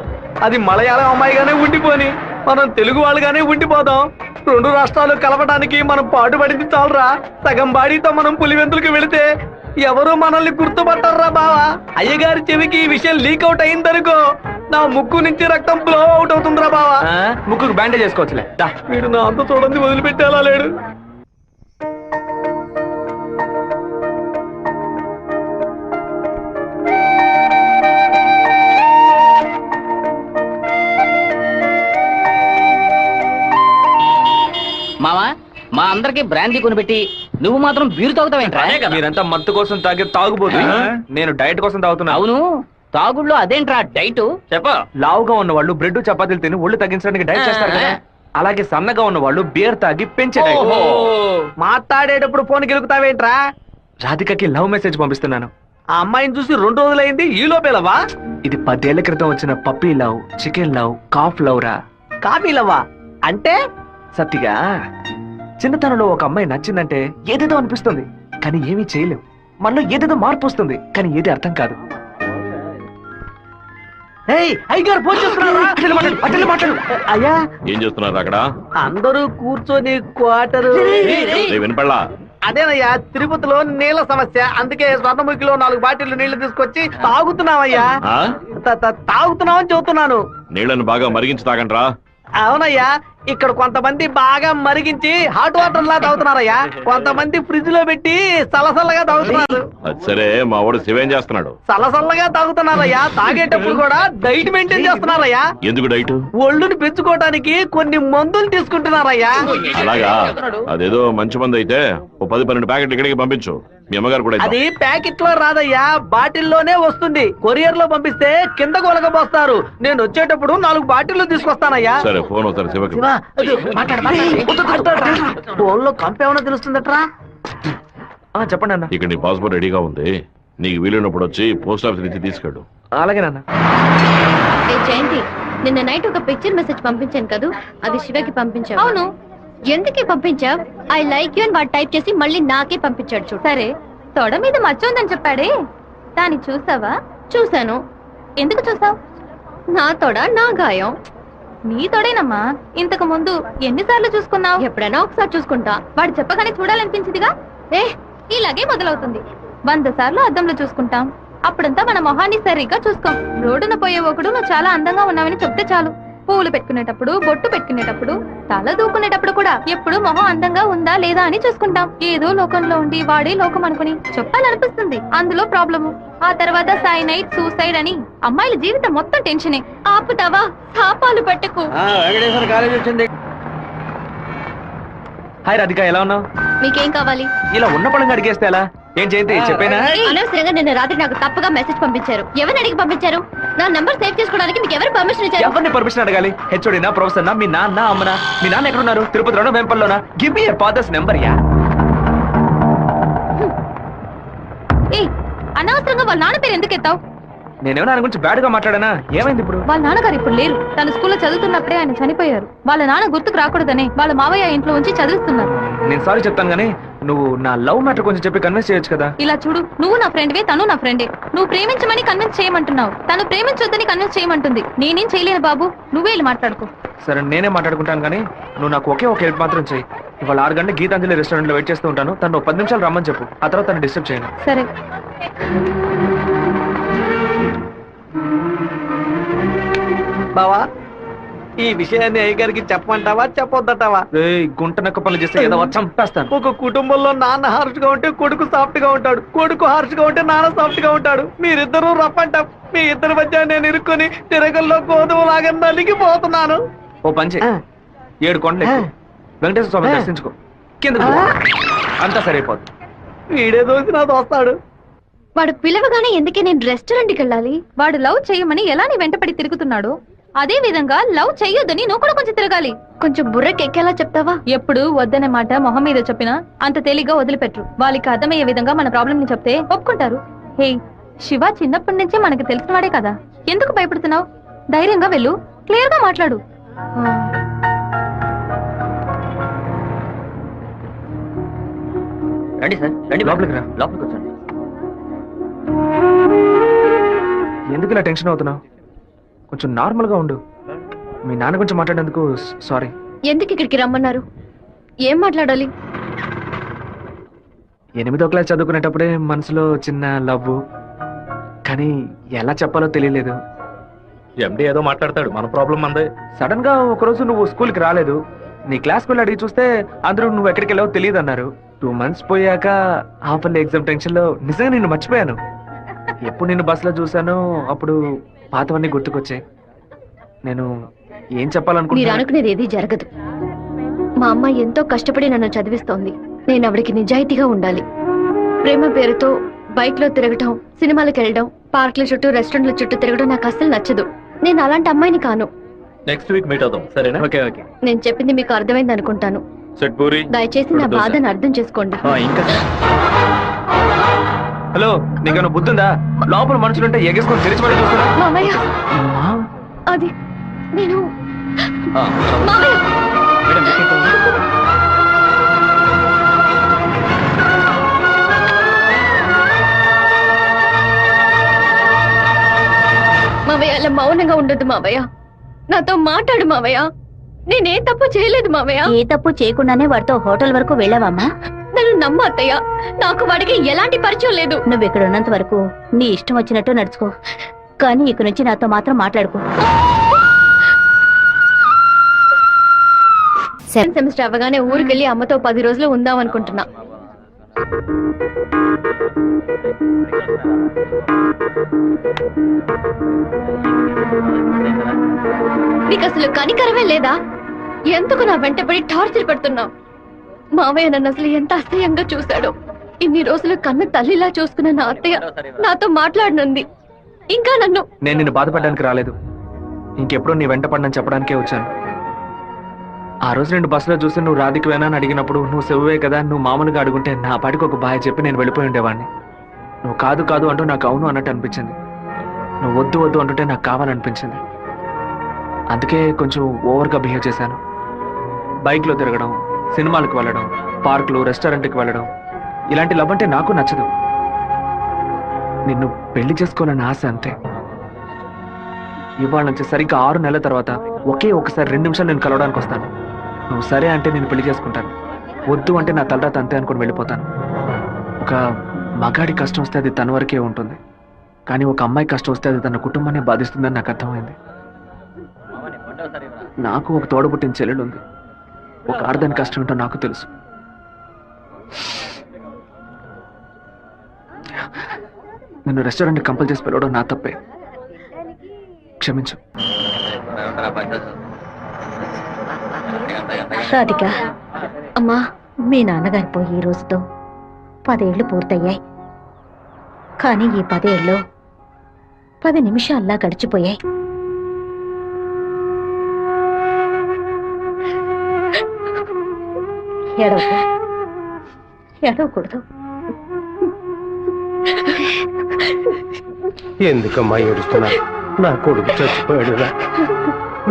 అది మలయాళం అమ్మాయిగానే ఉండిపోని మనం తెలుగు వాళ్ళుగానే ఉండిపోదాం. 2 రాష్ట్రాలు కలపడానికి మనం పాటుపడింది చాలరా. సగం బాడీతో మనం పులివెందులకు వెళితే ఎవరు మనల్ని గుర్తుపట్టారా బావా. అయ్యగారి చెవికి ఈ విషయం లీక్ అవుట్ అయిందనుకో, నా ముక్కు నుంచి రక్తం ఫ్లో అవుట్ అవుతుందిరా బావా. ముక్కుకు బ్యాండేజ్ చేసుకోవచ్చులే. వీడు నా అంత చూడండి వదిలిపెట్టేలా లేడు. మావా, మా అందరికి బ్రాందీ కొనిపెట్టి నువ్వు మాత్రం బీరు తాగుతావేంట్రా? మీరంతా మత్తు కోసం తాగే తాగుబోతు, నేను డైట్ కోసం తాగుతున్నా. అవును, తాగుళ్ళో అదేంట్రా డైట్? చెప్ప. లావుగా ఉన్న వాళ్ళు బ్రెడ్ చపాతీలు తిని ఒళ్ళు తగ్గించడానికి డైట్ చేస్తారు కదా, అలాగే సన్నగా ఉన్న వాళ్ళు బీర్ తాగి పెంచే డైట్. మాట్లాడేటప్పుడు ఫోన్ గెలుకుతావేంట్రా? రాధికకి లవ్ మెసేజ్ పంపిస్తున్నాను. ఆ అమ్మాయిని చూసి 2 రోజులైంది, ఈ లోపేలవా? ఇది 10 ఏళ్ల క్రితం వచ్చిన puppy love, chicken love, calf love రా. కాఫీ లవ్వా అంటే? సత్తిగా చిన్నతనంలో ఒక అమ్మాయి నచ్చిందంటే ఏదేదో అనిపిస్తుంది, కానీ ఏమీ చేయలేం. మనలో ఏదేదో మార్పు వస్తుంది, కానీ ఏది అర్థం కాదు. అయ్యా ఏం చేస్తున్నారు అక్కడ? అందరూ కూర్చొని క్వార్టరు. వినపడలా? అదేనయ్యా, తిరుపతిలో నీళ్ళ సమస్య, అందుకే స్వర్ణముఖిలో 4 బాటిళ్లు నీళ్లు తీసుకొచ్చి తాగుతున్నామయ్యా. తాగుతున్నామని చెబుతున్నాను. నీళ్లను బాగా మరిగించి తాగండ్రా. అవునయ్యా, ఇక్కడ కొంతమంది బాగా మరిగించి హాట్ వాటర్ లా తాగుతున్నారయ్యా, కొంతమంది ఫ్రిడ్జ్ లో పెట్టి సలసల్లగా తాగుతున్నారు. సరే, మా వాడు శివేం చేస్తున్నాడు? సలసల్లగా తాగుతున్నారయ్యా. తాగేటప్పుడు కూడా డైట్ మెయింటైన్ చేస్తున్నారయ్యా. ఎందుకు డైట్? ఒళ్ళుని పెంచుకోవడానికి కొన్ని మందులు తీసుకుంటున్నారయ్యా. అలాగా? అదేదో మంచి మంది అయితే ఓ 10-12 ప్యాకెట్లు ఇక్కడికి పంపించు. మీ అమ్మగారు కూడా. అది ప్యాకెట్ లో రాదయ్యా, బాటిల్లోనే వస్తుంది. కొరియర్ లో పంపిస్తే కింద కొలగబోస్తారు. నేను వచ్చేటప్పుడు 4 బాటిల్లు తీసుకొస్తానయ్యా. సరే, ఫోన్ ఒకసారి శివకి. ఫోన్ లో కంపేమన్నా తెలుస్తుందట్రా? చెప్పండి అన్న. ఇక్కడ నీ పాస్పోర్ట్ రెడీగా ఉంది, నీకు వీలైనప్పుడు వచ్చి పోస్ట్ ఆఫీస్ నుంచి తీసుకెళ్ళు. అలాగే నాన్న. జయంతి, నిన్న నైట్ ఒక పిక్చర్ మెసేజ్ పంపించాను కదా, అది శివకి పంపించావు. అవును, ఎందుకే పంపించావు? ఐ లైక్ యూ అని వాడు టైప్ చేసి మళ్ళీ నాకే పంపించాడు చూడు. సరే, తొడ మీద మచ్చ ఉందని చెప్పాడే, దాన్ని చూసావా? చూశాను. ఎందుకు చూసావు? నా తొడ నా గాయం. నీ తొడేనమ్మా. ఇంతకు ముందు ఎన్నిసార్లు చూసుకున్నావు? ఎప్పుడైనా ఒకసారి చూసుకుంటా. వాడు చెప్పగానే చూడాలనిపించిందిగా. ఇలాగే మొదలవుతుంది. 100 సార్లు అద్దంలో చూసుకుంటాం, అప్పుడంతా మన మొహాన్ని సరిగ్గా చూసుకోం. రోడ్డున పోయే ఒకడు నువ్వు చాలా అందంగా ఉన్నావని చెప్తే చాలు. పూలు పెట్టుకునేటప్పుడు, బొట్టు పెట్టుకునేటప్పుడు, తల దూకునేటప్పుడు కూడా ఎప్పుడు మొహం అందంగా ఉందా లేదా అని చూసుకుంటాం. ఏదో లోకంలో ఉండి వాడే లోకం అనుకుని చెప్పాలనిపిస్తుంది. అందులో ప్రాబ్లము. ఆ తర్వాత సైనైడ్, సూసైడ్ అని అమ్మాయిల జీవితం మొత్తం టెన్షనే. ఆపుతావా? శాపాలు పెట్టకు. వెంకటేశ్వర కాలేజ్ వచ్చింది. హాయ్ రాధిక, ఎలా ఉన్నావు? మీకేం కావాలి? ఇలా ఉన్న పడంగా అడిగేస్తే ఎలా? ఏం జయంతి చెప్పేనా? అనవసరంగా నిన్న రాత్రి నాకు తప్పుగా మెసేజ్ పంపించారు. ఎవరిని అడిగి పంపించారు? నా నంబర్ సేవ్ చేసుకోవడానికి మీకు ఎవరు పర్మిషన్ ఇచ్చారు? ఎవరిని పర్మిషన్ అడగాలి? హెచ్ఓడినా, ప్రొఫెసర్నా, మీ నాన్న, అమ్మనా? మీ నాన్న ఎక్కడున్నారు? తిరుపతిలోనా, వేంపల్లోనా? Give me your father's number yeah. అనవసరంగా వాళ్ళ నాన్న పేరు ఎందుకు ఎత్తావు? నేనేమైనా ఆయన గురించి బ్యాడ్ గా మాట్లాడానా? ఏమైంది ఇప్పుడు? వాళ్ళ నాన్నగారు ఇప్పుడు లేరు. తను స్కూల్లో చదువుతున్నప్పుడే ఆయన చనిపోయారు. వాళ్ళ నాన్న గుర్తుకు రాకూడదనే వాళ్ళ మావయ్య ఇంట్లో ఉంచి చదివిస్తున్నారు. నేను సారీ చెప్తాను కానీ నువ్వు నా లవ్ మ్యాటర్ కొంచెం చెప్పి కన్విన్స్ చేయొచ్చు కదా. ఇలా చూడు, నువ్వు నా ఫ్రెండ్వే, తను నా ఫ్రెండే. నువ్వు ప్రేమించమని కన్విన్స్ చేయమంటున్నావు, తను ప్రేమించొద్దని కన్విన్స్ చేయమంటుంది. నేనేం చేయలేను బాబు, నువ్వే వెళ్ళి మాట్లాడుకో. సరే నేనే మాట్లాడుకుంటాను కానీ నువ్వు నాకు ఒకే ఒక హెల్ప్ మాత్రం చెయ్యి. ఇవాళ 6 గంటల గీతాంజలి రెస్టారెంట్ లో వెయిట్ చేస్తూ ఉంటాను. తను 10 నిమిషాలు రమ్మని చెప్పు. ఆ తర్వాత తను డిస్టర్బ్ చేయను. సరే. బావా, ఈ విషయాన్ని అయ్యగారికి చెప్పమంటావా చెప్పొద్దటావా? గుంట నక్క పనులు చేస్తే ఏదో చంపేస్తాను. ఒక కుటుంబంలో నాన్న హార్ష్ గా ఉంటే కొడుకు సాఫ్ట్ గా ఉంటాడు, కొడుకు హార్ష్ గా ఉంటే నాన్న సాఫ్ట్ గా ఉంటాడు. మీరిద్దరూ రప్పంట. మీ ఇద్దరి మధ్య నేను ఇరుక్కుని తిరగల్లో గోధుమ లాగా నలిగిపోతున్నాను. ఓ పంచే 7 కొండలు ఎక్కు. వెంకటేశ్వర స్వామి దర్శించుకో. కింద అంతా సరైపోతుంది. వీడే దోసి నాతో వస్తాడు. వాడు పిలవగానే ఎందుకే నేను రెస్టారెంట్కి వెళ్ళాలి? వాడు లవ్ చేయమని ఎలా నీ వెంటపడి తిరుగుతున్నాడు, అదే విధంగా లవ్ చెయ్యొద్దని నువ్వు కూడా కొంచెం తిరగాలి. కొంచెం బుర్రకెక్కేలా చెప్తావా? ఎప్పుడు వద్దనే మాట మొహం మీద చెప్పినా అంత తేలిగ్గా వదిలిపెట్టరు. వాళ్ళకి అర్థమయ్యే విధంగా మన ప్రాబ్లం ని చెప్తే ఒప్పుకుంటారు. హే, శివ చిన్నప్పటి నుంచే మనకి తెలిసిన వాడే కదా, ఎందుకు భయపడుతున్నావు? ధైర్యంగా వెళ్ళు, క్లియర్ గా మాట్లాడు. రండి సార్, రండి లోపలికి రా. లోపలికి వచ్చండి. ఎందుకు ఇలా టెన్షన్ అవుతున్నావు? కొంచెం నార్మల్ గా ఉండు. మీ నాన్న గురించి మాట్లాడేందుకు సారీ. ఎందుకు ఇక్కడికి రమ్మన్నారు? ఏం మాట్లాడాలి? 8వ క్లాస్ చదువుకునేటప్పుడే మనసులో చిన్న లవ్, కానీ ఎలా చెప్పాలో తెలియలేదు. ఎండి ఏదో మాట్లాడతాడు, మన ప్రాబ్లం మందే. సడన్ గా ఒకరోజు నువ్వు స్కూల్కి రాలేదు. నీ క్లాస్కి వెళ్ళి అడిగి చూస్తే అందరూ నువ్వు ఎక్కడికి వెళ్ళావో తెలియదు అన్నారు. 2 months పోయాక హాఫ్ ఇయర్లీ ఎగ్జామ్ టెన్షన్ లో నిజంగా నిన్ను మర్చిపోయాను. ఎప్పుడు నిన్ను బస్సులో చూసానో అప్పుడు పాతవన్నీ గుర్తుకొచ్చాయి. నేను ఏం మీరు చెప్పాలనుకుంటున్నా? అనుకునేది ఏది జరగదు. మా అమ్మ ఎంతో కష్టపడి నన్ను చదివిస్తోంది. నేను ఆవిడకి నిజాయితీగా ఉండాలి. ప్రేమ పేరుతో బైక్ లో తిరగటం, సినిమాలకు వెళ్ళడం, పార్క్ల చుట్టూ రెస్టారెంట్ల చుట్టూ తిరగడం నాకు అస్సలు నచ్చదు. నేను అలాంటి అమ్మాయిని కాను. నెక్స్ట్ వీక్ మీట్ అవుదాం, సరేనా? Okay okay. నేను చెప్పింది మీకు అర్థమైంది అనుకుంటాను. సెట్ పూరి. దయచేసి నా బాధను అర్థం చేసుకోండి. ఇంకా హలో, నీకేమైనా బుద్ధుందా? లోపల మనుషులుంటే ఎగేసుకొని తెరిచి పడి చూస్తున్నా. మామయ్య, అది నేను మామయ్య. మావయ్య, అలా మౌనంగా ఉండొద్దు మావయ్య. నాతో మాట్లాడు మావయ్య. నేనే తప్పు చేయలేదు మావయ్య. ఏ తప్పు చేయకుండానే వాడితో హోటల్ వరకు వెళ్ళావమ్మా? నన్ను నమ్ము అత్తయ్య, నాకు వాడికి ఎలాంటి పరిచయం లేదు. నువ్వు ఇక్కడ ఉన్నంత వరకు నీ ఇష్టం వచ్చినట్టు నడుచుకో, కానీ ఇక నుంచి నాతో మాత్రం మాట్లాడుకో. సెకండ్ సెమిస్టర్ అవ్వగానే ఊరికెళ్ళి అమ్మతో 10 రోజులు ఉందాం అనుకుంటున్నా. నీకు అసలు కనికరమే లేదా? ఎందుకు నా వెంటపడి టార్చర్ పెడుతున్నావు? మావయ్య నన్ను అసలు ఎంత అసహ్యంగా చూశాడో. ఇన్ని రోజులు కన్న తల్లిలా చూసుకున్న నా అత్తయ్య నాతో మాట్లాడనుంది. ఇంకా నన్ను నేను నిన్ను బాధపడడానికి రాలేదు, ఇంకెప్పుడు నీ వెంట పడనని చెప్పడానికే వచ్చాను. ఆ రోజు నేను బస్సులో చూసి నువ్వు రాధికి వేనా అని అడిగినప్పుడు నువ్వు సెవ్వే కదా, నువ్వు మామూలుగా అడుగుంటే నా పాటికి ఒక బాయ్ చెప్పి నేను వెళ్ళిపోయి ఉండేవాడిని. నువ్వు కాదు కాదు అంటూ నాకు అవును అన్నట్టు అనిపించింది. నువ్వు వద్దు వద్దు అంటుంటే నాకు కావాలనిపించింది. అందుకే కొంచెం ఓవర్గా బిహేవ్ చేశాను. బైక్లో తిరగడం, సినిమాలకు వెళ్ళడం, పార్కులు, రెస్టారెంట్కి వెళ్ళడం, ఇలాంటి లవ్ అంటే నాకు నచ్చదు. నిన్ను పెళ్లి చేసుకోవాలని ఆశ అంతే. ఇవాళ నుంచి సరిగ్గా 6 నెలల తర్వాత ఒకే ఒకసారి 2 నిమిషాలు నేను కలవడానికి వస్తాను. నువ్వు సరే అంటే నేను పెళ్లి చేసుకుంటాను, వద్దు అంటే నా తలరాత అంతే అనుకుని వెళ్ళిపోతాను. ఒక మగాడి కష్టం వస్తే అది తన వరకే ఉంటుంది, కానీ ఒక అమ్మాయి కష్టం వస్తే అది తన కుటుంబాన్ని బాధిస్తుందని నాకు అర్థమైంది. నాకు ఒక తోడబుట్టిన చెల్లెలు ఉంది. ఒక ఆడదాని కష్టం ఏంటో నాకు తెలుసు. నిన్ను రెస్టారెంట్కి కంపల్ చేసి పిలవడం నా తప్పే, క్షమించు. రాధిక, అమ్మా, మీ నాన్నగారు పోయి ఈ రోజుతో 10 ఏళ్లు పూర్తయ్యాయి. కానీ ఈ 10 ఏళ్ళు 10 నిమిషాల్లా గడిచిపోయాయి. ఏడవకూడదు. ఎందుకమ్మా ఏడుస్తున్నా? నా కొడుకు చచ్చిపోయాడురా.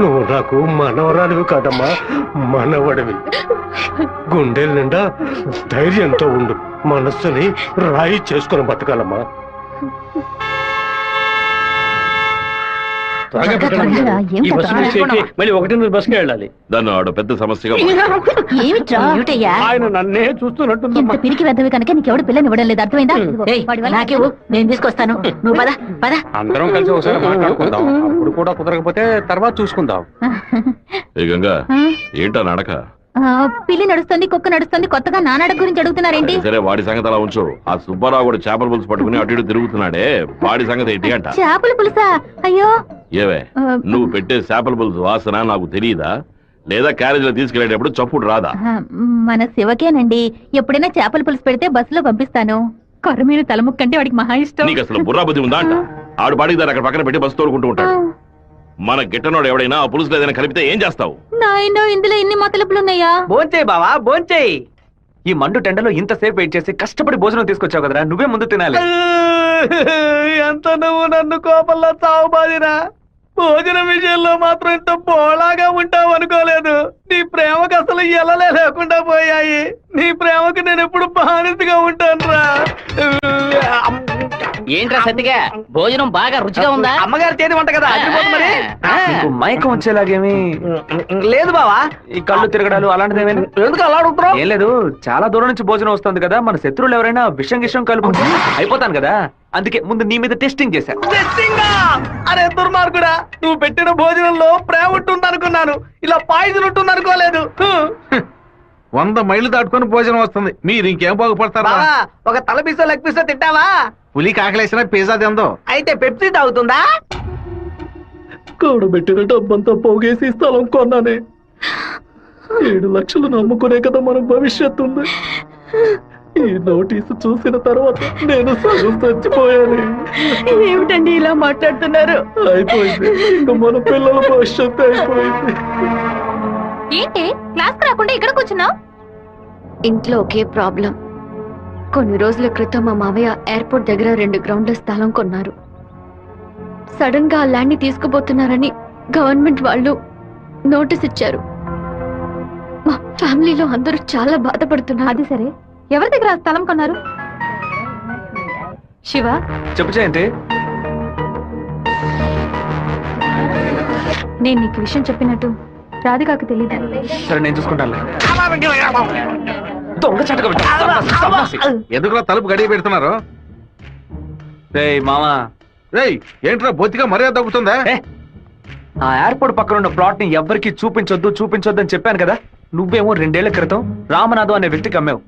నువ్వు నాకు మనవరాలివి కాదమ్మా, మనవడివి. గుండెల నిండా ధైర్యంతో ఉండు, మనస్సుని రాయి చేసుకుని బతకాలమ్మా. మళ్ళీ 1 బస్కి వెళ్ళాలి. దాన్ని ఆడ పెద్ద సమస్యగా ఆయన నన్నే చూస్తున్నట్టు పిరికి వెద్దవి కనుక నీకెవడు పిల్లని ఇవ్వడం లేదు, అర్థమైందా? నాకేవు, నేను తీసుకొస్తాను, నువ్వు పద పద. అందరం కలిసి ఒకసారి మాట్లాడుకుందాం. అప్పుడు కూడా కుదరకపోతే తర్వాత చూసుకుందాం. ఏ గంగా, ఏంటా నడక? పిల్లి నడుస్తుంది, కుక్క నడుస్తుంది, కొత్తగా నానాడ గురించి అడుగుతున్నారేంటి? సరే, వాడి సంగతి అలా ఉంచు. ఆ సుబ్బారావు కూడా చేపల పులుసు పట్టుకుని అటు ఇటు తిరుగుతున్నాడే, వాడి సంగతి ఏంటి అంట? చేపల పులుసా? అయ్యో, ఏవే, నువ్వు పెట్టే చేపల పులుసు వాసన నాకు తెలియదా? లేదా క్యారేజీలో తీసుకెళ్లేటప్పుడు చప్పుడు రాదా? మన శివకేనండి, ఎప్పుడైనా చేపల పులుసు పెడితే బస్సులో పంపిస్తాను. కొరమీను తలముక్కంటే వాడికి మహా ఇష్టం. నీకు అసలు బుర్రా బుద్ధి ఉందా అంట? ఆడు బాడికి దాన్ని అక్కడ పక్కన పెట్టి బస్సు తోడుకుంటూ ఉంటాడు. మన గిట్టనోడు ఎవడైనా ఆ పులుసులో ఏదైనా కలిపితే ఏం చేస్తావు? నాయనో, ఇందులో ఇన్ని మతలపులున్నాయా? భోంచేయి బావా, భోంచేయి. ఈ మండు టెండలో ఇంతసేపు వెయిట్ చేసి కష్టపడి భోజనం తీసుకొచ్చావు కదరా, నువ్వే ముందు తినాలి. ఎంత నువ్వు నన్ను కోపంలో చావు బాదిరా. భోజనం విషయంలో మాత్రం ఇంత బోళాగా ఉంటావు అనుకోలేదు. నీ ప్రేమకు అసలు ఎలలే లేకుండా పోయాయి. నీ ప్రేమకు నేను ఎప్పుడు బానిసగా ఉంటాను రా. ఏంట్రా సత్తిగా, భోజనం బాగా రుచిగా ఉందా? అమ్మగారు చేతి వంట కదా, మరి మైకం వచ్చేలాగేమి లేదు బావా. ఈ కళ్ళు తిరగడాలు అలాంటిదేమీ ఎందుకు అలా అడుగుతున్నావు? ఏం లేదు, చాలా దూరం నుంచి భోజనం వస్తుంది కదా, మన శత్రువులు ఎవరైనా విషం కలుపుకుంటే అయిపోతాను కదా, అందుకే ముందు నీ మీద టెస్టింగ్ చేశా. అరే దుర్మార్గుడా, నువ్వు పెట్టిన భోజనంలో ప్రేమ ఉంటుంది అనుకున్నాను, ఇలా పాయిజన్ ఉంటుంది అనుకోలేదు. 100 మైళ్ళు దాటుకొని భోజనం వస్తుంది, మీరు ఇంకేం బాగుపడతారా? ఒక తల పీసో లెగ్ పీసో తింటావా? పులి కాకలేసిన పిజ్జా తిందో. అయితే పెప్సీ తాగుతుందా? కూడబెట్టిన డబ్బంతా పోగేసి స్థలం కొన్నానే. 7 లక్షలు నమ్ముకునే కదా మన భవిష్యత్తు ఉంది. ఈ నోటీసు చూసిన తర్వాత నేను సగం చచ్చిపోయాను. ఏమిటండి ఇలా మాట్లాడుతున్నారు? అయిపోయింది, ఇంకా మన పిల్లల భవిష్యత్తు అయిపోయింది. ఏంటి క్లాస్ రాకుండా ఇక్కడ కూర్చున్నావు? ఇంట్లో ఒకే ప్రాబ్లం. కొన్ని రోజుల క్రితం మా మావయ్య ఎయిర్పోర్ట్ దగ్గర 2 గ్రౌండ్ల స్థలం కొన్నారు. సడన్ గా ఆ ల్యాండ్ ని తీసుకుపోతున్నారని గవర్నమెంట్ వాళ్ళు నోటీస్ ఇచ్చారు. మా ఫ్యామిలీలో అందరూ చాలా బాధపడుతున్నారు. అది సరే, ఎవరి దగ్గర ఆ స్థలం కొన్నారు? శివ, చెప్పు జయంతి. నేను నీకు విషయం చెప్పినట్టు రాధికాకు తెలియదు. సరే, నేను చూసుకుంటాను. దొంగ చటక ఎందుకులా తలుపు గడియ పెడుతున్నారు? రేయ్ మామా, రేయ్ ఏంట్రా బొత్తిగా మర్యాద తగ్గుతుందా? ఆ ఎయిర్పోర్ట్ పక్కన ఉన్న ప్లాట్ ని ఎవ్వరికి చూపించొద్దు అని చెప్పాను కదా. నువ్వేమో 2 ఏళ్ల క్రితం రామనాథం అనే వ్యక్తికి అమ్మావు.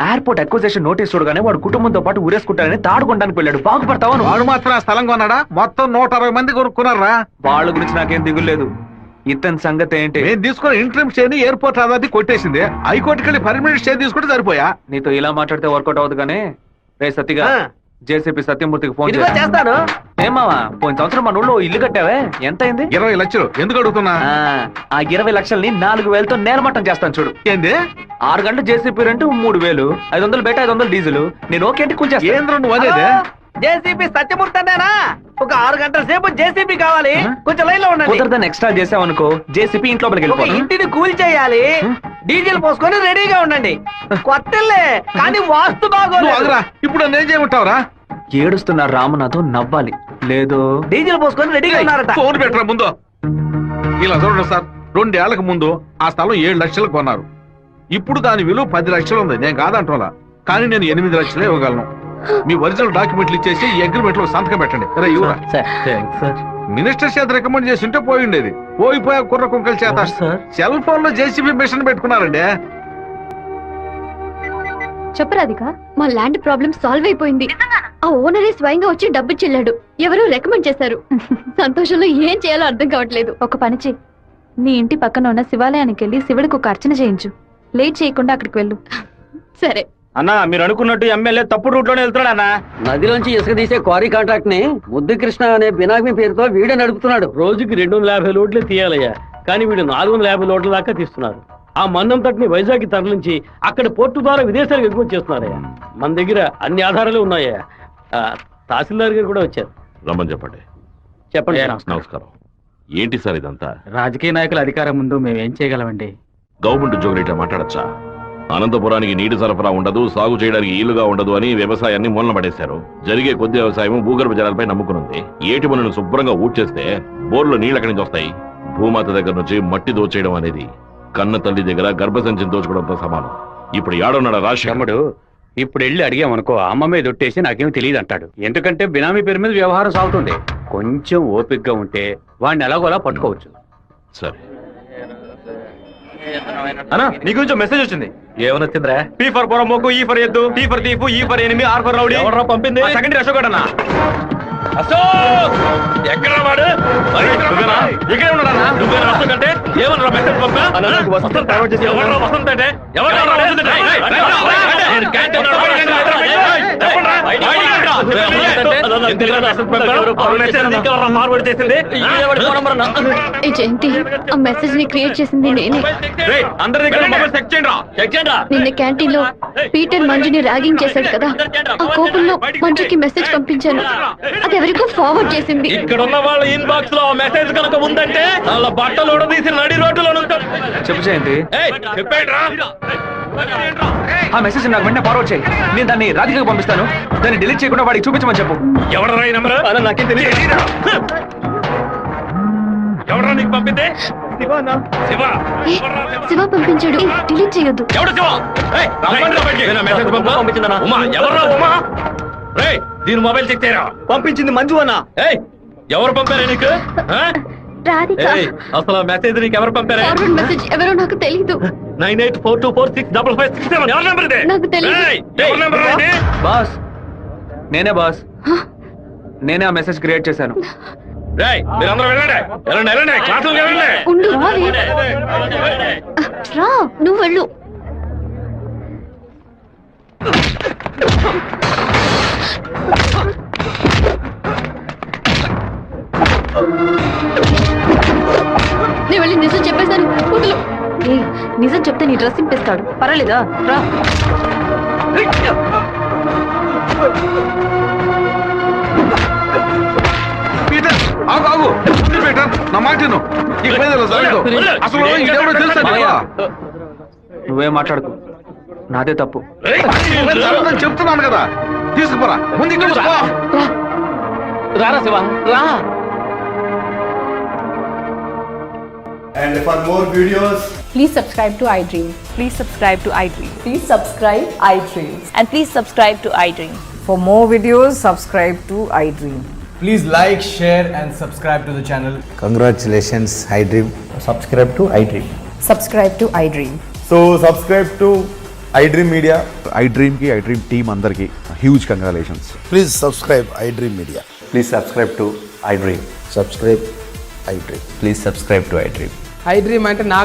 ఎయిర్పోర్ట్ అక్విజిషన్ నోటీస్ చూడగానే వాడు కుటుంబంతో పాటు ఊరేసుకుంటారని తాడుకోవడానికి వెళ్ళాడు. బాగుపడతావా? వాడు మాత్రం ఆ స్థలం కొన్నాడా? మొత్తం 160 మంది కొనుక్కున్నారా? వాళ్ళ గురించి నాకేం దిగులేదు. ఇతని సంగతి ఏంటి? నేను తీసుకున్న ఇంట్రీమ్ స్టే ని ఎయిర్పోర్ట్ అథారిటీ కొట్టేసింది. హైకోర్టుకి వెళ్ళి పర్మనెంట్ స్టే తీసుకుంటే సరిపోయా. నీతో ఇలా మాట్లాడితే వర్కౌట్ అవుతుంది కానీ, రే సత్తిగా, జేసీపీ సత్యమూర్తికి ఫోన్ చేస్తాను. ఏమావా, పోయిన సంవత్సరం మన ఊళ్ళో ఇల్లు కట్టావే, ఎంత అయింది? 20 లక్షలు. ఎందుకు అడుగుతున్నా? ఆ 20 లక్షల్ని 4,000తో నేలమట్టం చేస్తాను చూడు. ఏంది? 6 గంటలు జేసీపీ రెంట్ 3,000, 500 బయట 500 డీజిల్. నేను ఓకే అంటే కొంచెం ఏంద్ర నువ్వు అనేదే? జేసీబీ సత్యమూర్తి అన్నానా? ఒక 6 గంటల సేపు జేసీబీ కావాలి, కొంచెం లైన్ లో ఉండండి. కుదరదని ఎక్స్ట్రా చేసావనుకో, జేసీపీ ఇంట్లో ఒక ఇంటిని కూల్ చేయాలి, డీజిల్ పోసుకొని రెడీగా ఉండండి. కొత్తలే కానీ వాస్తు బాగోలేదు. ఇప్పుడు నేను చేయమంటావురా? ఏడుస్తున్నారు రామనాథం, నవ్వాలి. లేదు, డీజిల్ పోసుకొని రెడీగా ఉన్నారట. ఫోన్ పెట్టరా ముందు. ఇలా చూడండి సార్, 2 ఏళ్లకు ముందు ఆ స్థలం 7 లక్షలు కొన్నారు. ఇప్పుడు దాని విలువ 10 లక్షలు ఉంది. నేను కాదంటోలా, కానీ నేను 8 లక్షలే ఇవ్వగలను. మీ ఒరిజినల్ డాక్యుమెంట్లు ఇచ్చేసి ఈ అగ్రిమెంట్ లో సంతకం పెట్టండి. మినిస్టర్ చేత రికమెండ్ చేసి ఉంటే పోయి ఉండేది. పోయిపోయా కుర్ర కుంకల చేత సెల్ ఫోన్ లో జేసీబీ మిషన్ పెట్టుకున్నారండి. చెప్పు రాధిక, మా ల్యాండ్ ప్రాబ్లం సాల్వ్ అయిపోయింది. ఆ ఓనరే స్వయంగా వచ్చి డబ్బు చెల్లాడు. ఎవరు రికమెండ్ చేశారు. సంతోషంలో ఏం చేయాలో అర్థం కావట్లేదు. ఒక పని చెయ్యి, నీ ఇంటి పక్కన ఉన్న శివాలయానికి వెళ్ళి శివుడికి ఒక అర్చన చేయించు. లేట్ చేయకుండా అక్కడికి వెళ్ళు. సరే అన్నా, మీరు అనుకున్నట్టు ఎమ్మెల్యే తప్పుడు రూట్ లోనే వెళ్తున్నాడు అన్న. నదిలోంచి ఇసుక తీసే క్వారీ కాంట్రాక్ట్ ని ముద్దుకృష్ణ అనే బినామీ పేరుతో వీడే నడుపుతున్నాడు. రోజుకి 250 లోడ్లే తీయాలయ్యా, కానీ వీడు 450 లోడ్ల దాకా తీస్తున్నారు. ఆ మన్నంతటిని వైజాగ్ తరలించి అక్కడ పోర్టు ద్వారా విదేశాలకు ఎగుమతి చేస్తున్నారయ్యా. మన దగ్గర అన్ని ఆధారాలు ఉన్నాయా. తహసీల్దార్ గారు కూడా వచ్చారు. రమ్మని చెప్పండి. చెప్పండి. నమస్కారం. ఏంటి సార్ ఇదంతా? రాజకీయ నాయకుల అధికారం ముందు మేము ఏం చేయగలమండి? గవర్నమెంట్ ఉద్యోగులు ఇట్లా మాట్లాడచ్చా? అనంతపురానికి నీటి సరఫరా ఉండదు, సాగు చేయడానికి ఈలుగా ఉండదు అని వ్యవసాయాన్ని మూలన పడేశారు. జరిగే కొద్ది వ్యవసాయం భూగర్భ జలాలపై నమ్ముకునుంది. ఏటి మనను శుభ్రంగా ఊడ్చేస్తే బోర్లో నీళ్ళు ఎక్కడి నుంచి వస్తాయి? భూమాత దగ్గర నుంచి మట్టి దోచేయడం అనేది కన్న తల్లి దగ్గర గర్భసంచిని దోచుకోవడంతో సమానం. ఇప్పుడు ఏడన్నాడు రాష్ట్రముడు. ఇప్పుడు వెళ్ళి అడిగామనుకో అమ్మ మీద ఒట్టేసి నాకేం తెలియదు అంటాడు. ఎందుకంటే బినామీ పేరు మీద వ్యవహారం సాగుతుంది. కొంచెం ఓపికగా ఉంటే వాడిని ఎలాగోలా పట్టుకోవచ్చు. సరే అన్నా, నీ గురించి మెసేజ్ వచ్చింది. ఏమనొచ్చిందిరా? పీ ఫర్ పొరమోకు, ఈ ఫర్ ఎద్దు, tea for thief, E for enemy, R for rowdy. ఎవరు పంపింది? సెకండరీ అశోక్ అన్న. అశోక్ ఎక్కడ వాడు? ఇక్కడే ఉన్నాడన్నా. నువ్వేనా అశోక్ అంటే? ఏమన్నా మెసేజ్ పంపా? వసంత్ అంటే ఏంటి ఆ మెసేజ్ ని క్రియేట్ చేసింది నేనే. నిన్న క్యాంటీన్ లో పీటర్ మంజుని ర్యాగింగ్ చేశాడు కదా, ఆ కోపంలో మంజుకి మెసేజ్ పంపించాను. అది ఎవరికో ఫార్వర్డ్ చేసింది. ఇక్కడ ఉన్న వాళ్ళ ఇన్బాక్స్ లో మెసేజ్ కనుక ఉందంటే వాళ్ళ బట్టలు తీసి నడి రోడ్డులో చెప్పు జయంతి. ఆ మెసేజ్ నాకు వెంటనే ఫార్వర్డ్ చేయి. నేను దాన్ని రాధికకు పంపిస్తాను. దాన్ని డిలీట్ చేయకుండా వాడికి చూపించమని చెప్పు. ఎవడరా ఈ నంబర్? నాకేం తెలియదు. ఎవడరా నీకు పంపింది? శివ పంపించాడు. డిలీట్ చేయొద్దు. ఎవడు శివ? మెసేజ్ పంపించిందన్నా. ఉమా ఎవర్రా ఉమా? రే దీని మొబైల్ చెక్ చేయరా. పంపించింది మంజు అన్న. ఎవరు పంపారా నీకు? అసలు మెసేజ్ నీకు ఎవరు పంపారా? ఫార్వర్డ్ మెసేజ్ ఎవరో నాకు తెలీదు. 9842465567 ఎవరి నంబర్ ఇది? నాకు తెలీదు. ఎవరి నంబర్ ఇది? బాస్ నేనే బాస్. నేనే ఆ మెసేజ్ క్రియేట్ చేశాను. రేయ్ మీరందరూ వెళ్ళండి. వెళ్ళండి క్లాసులకు వెళ్ళండి. ఉండు రా, నువ్వు వెళ్ళు. నేను వెళ్ళి నిజం చెప్పేశాను. వదులు. నిజం చెప్తే నీ డ్రెస్ చింపేస్తాడు. పర్వాలేదా? రా. పీటర్ ఆగు. పీటర్ నా మాట విను. అసలు ఇదెవడో తెలుసా నీకు? నువ్వేం మాట్లాడుకో, నాదే తప్పు. చెప్తున్నాను కదా, తీసుకుపోరా. ముందు ఇక్కడ రారా శివ రా. And for more videos, please subscribe to iDream. Please subscribe to iDream. Please subscribe iDream. And please subscribe to iDream. For more videos, subscribe to iDream. please like, share and subscribe to the channel. Congratulations, iDream. Subscribe to iDream. Subscribe to iDream. So subscribe to iDream Media. iDream ki iDream team andarki huge congratulations. Please subscribe iDream Media. Please subscribe to iDream. Subscribe iDream. Please subscribe to iDream. iDream అంటే నాకు